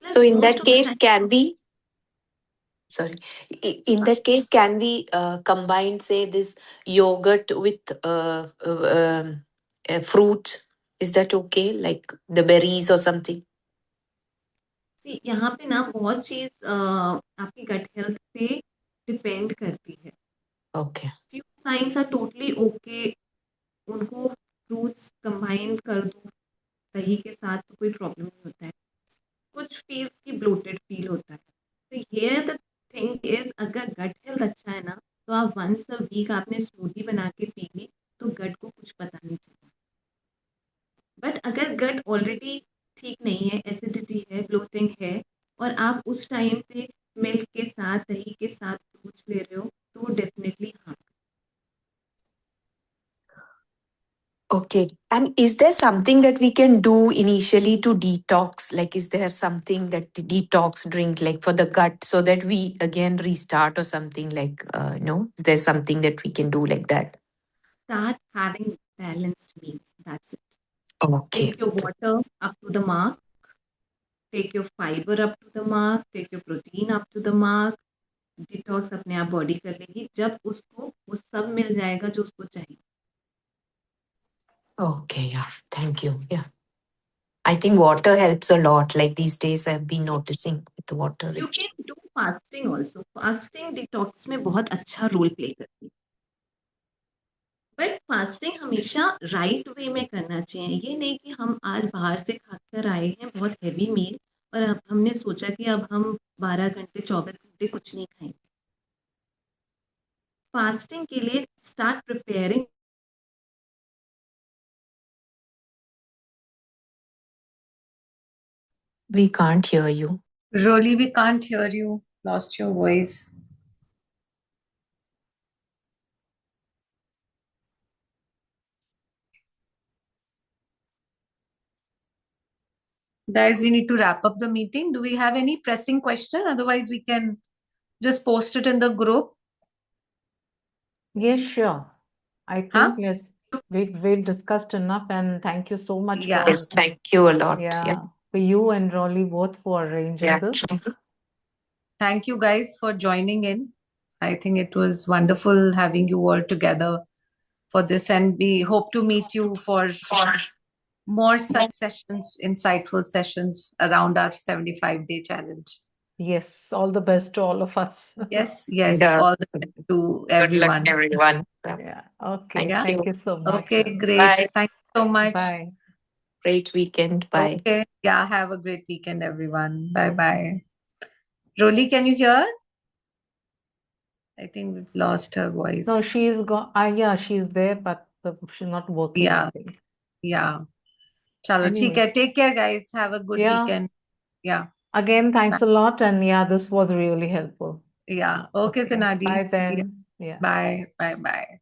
So Plus, in most that of the case, time, can we, sorry, in that case, can we combine, say, this yogurt with fruit? Is that okay? Like the berries or something? see यहाँ पे ना बहुत चीज आपकी gut health पे depend करती है. Okay. Few signs are totally okay. उनको फ्रूट्स कंबाइन कर दो दही के साथ तो कोई प्रॉब्लम नहीं होता है. कुछ फील्स की ब्लोटेड फील होता है. तो हियर द थिंग इज अगर गट हेल्थ अच्छा है ना, तो आप वंस अ वीक आपने स्मूदी बना के पी ली तो गट को कुछ पता नहीं चला। बट अगर गट ऑलरेडी ठीक नहीं है, एसिडिटी है, ब्लोटिंग है, और आप उस टाइम पे मिल्क के साथ, दही के साथ फ्रूट्स ले रहे हो, तो डेफिनेटली हाँ। Okay. And is there something that we can do initially to detox? Like, is there something that detox drink, like for the gut, so that we again restart or something like, no? Is there something that we can do like that? Start having balanced meals. That's it. Okay. Take your water up to the mark. Take your fiber up to the mark. Take your protein up to the mark. Detox अपने आप body कर लेगी जब उसको वो सब मिल जाएगा जो उसको चाहिए. Okay, yeah. Thank you. Yeah. I think water helps a lot. Like these days, I've been noticing with water. You can do fasting also. Fasting detox में बहुत अच्छा रोल प्ले करती है. बट फास्टिंग हमेशा राइट वे में करना चाहिए. ये नहीं कि हम आज बाहर से खाकर आए हैं बहुत हेवी मील और अब हमने सोचा कि अब हम 12 घंटे 24 घंटे कुछ नहीं खाएंगे. फास्टिंग के लिए start preparing. We can't hear you. Rolly, we can't hear you. Lost your voice. Guys, we need to wrap up the meeting. Do we have any pressing question? Otherwise, we can just post it in the group. Yes, sure. I Huh? think yes, we've discussed enough, and thank you so much Yeah. Yes, thank you a lot. yeah, for you and Rolly both for arranging Yeah. this. Thank you guys for joining in. I think it was wonderful having you all together for this, and we hope to meet you for more such sessions, insightful sessions around our 75-day challenge. Yes, all the best to all of us. Yes, yes, Yeah. all the best to Good luck, everyone. everyone. Yeah. Okay. Yeah. Thank you so much. Okay, great. Bye. Thank you so much. Bye. Great weekend. Bye. Okay. Yeah, have a great weekend, everyone. Bye bye. Rolly, can you hear? I think we've lost her voice. No, she's gone. Yeah, she's there, but she's not working. I Yeah. think. Yeah. Chalo, theek hai. Anyways. Take care, guys. Have a good Yeah. weekend. Yeah. Again, thanks a lot. And yeah, this was really helpful. Yeah. Okay, Okay. Sanadi. Bye Yeah. then. Yeah. Bye. Bye. Bye.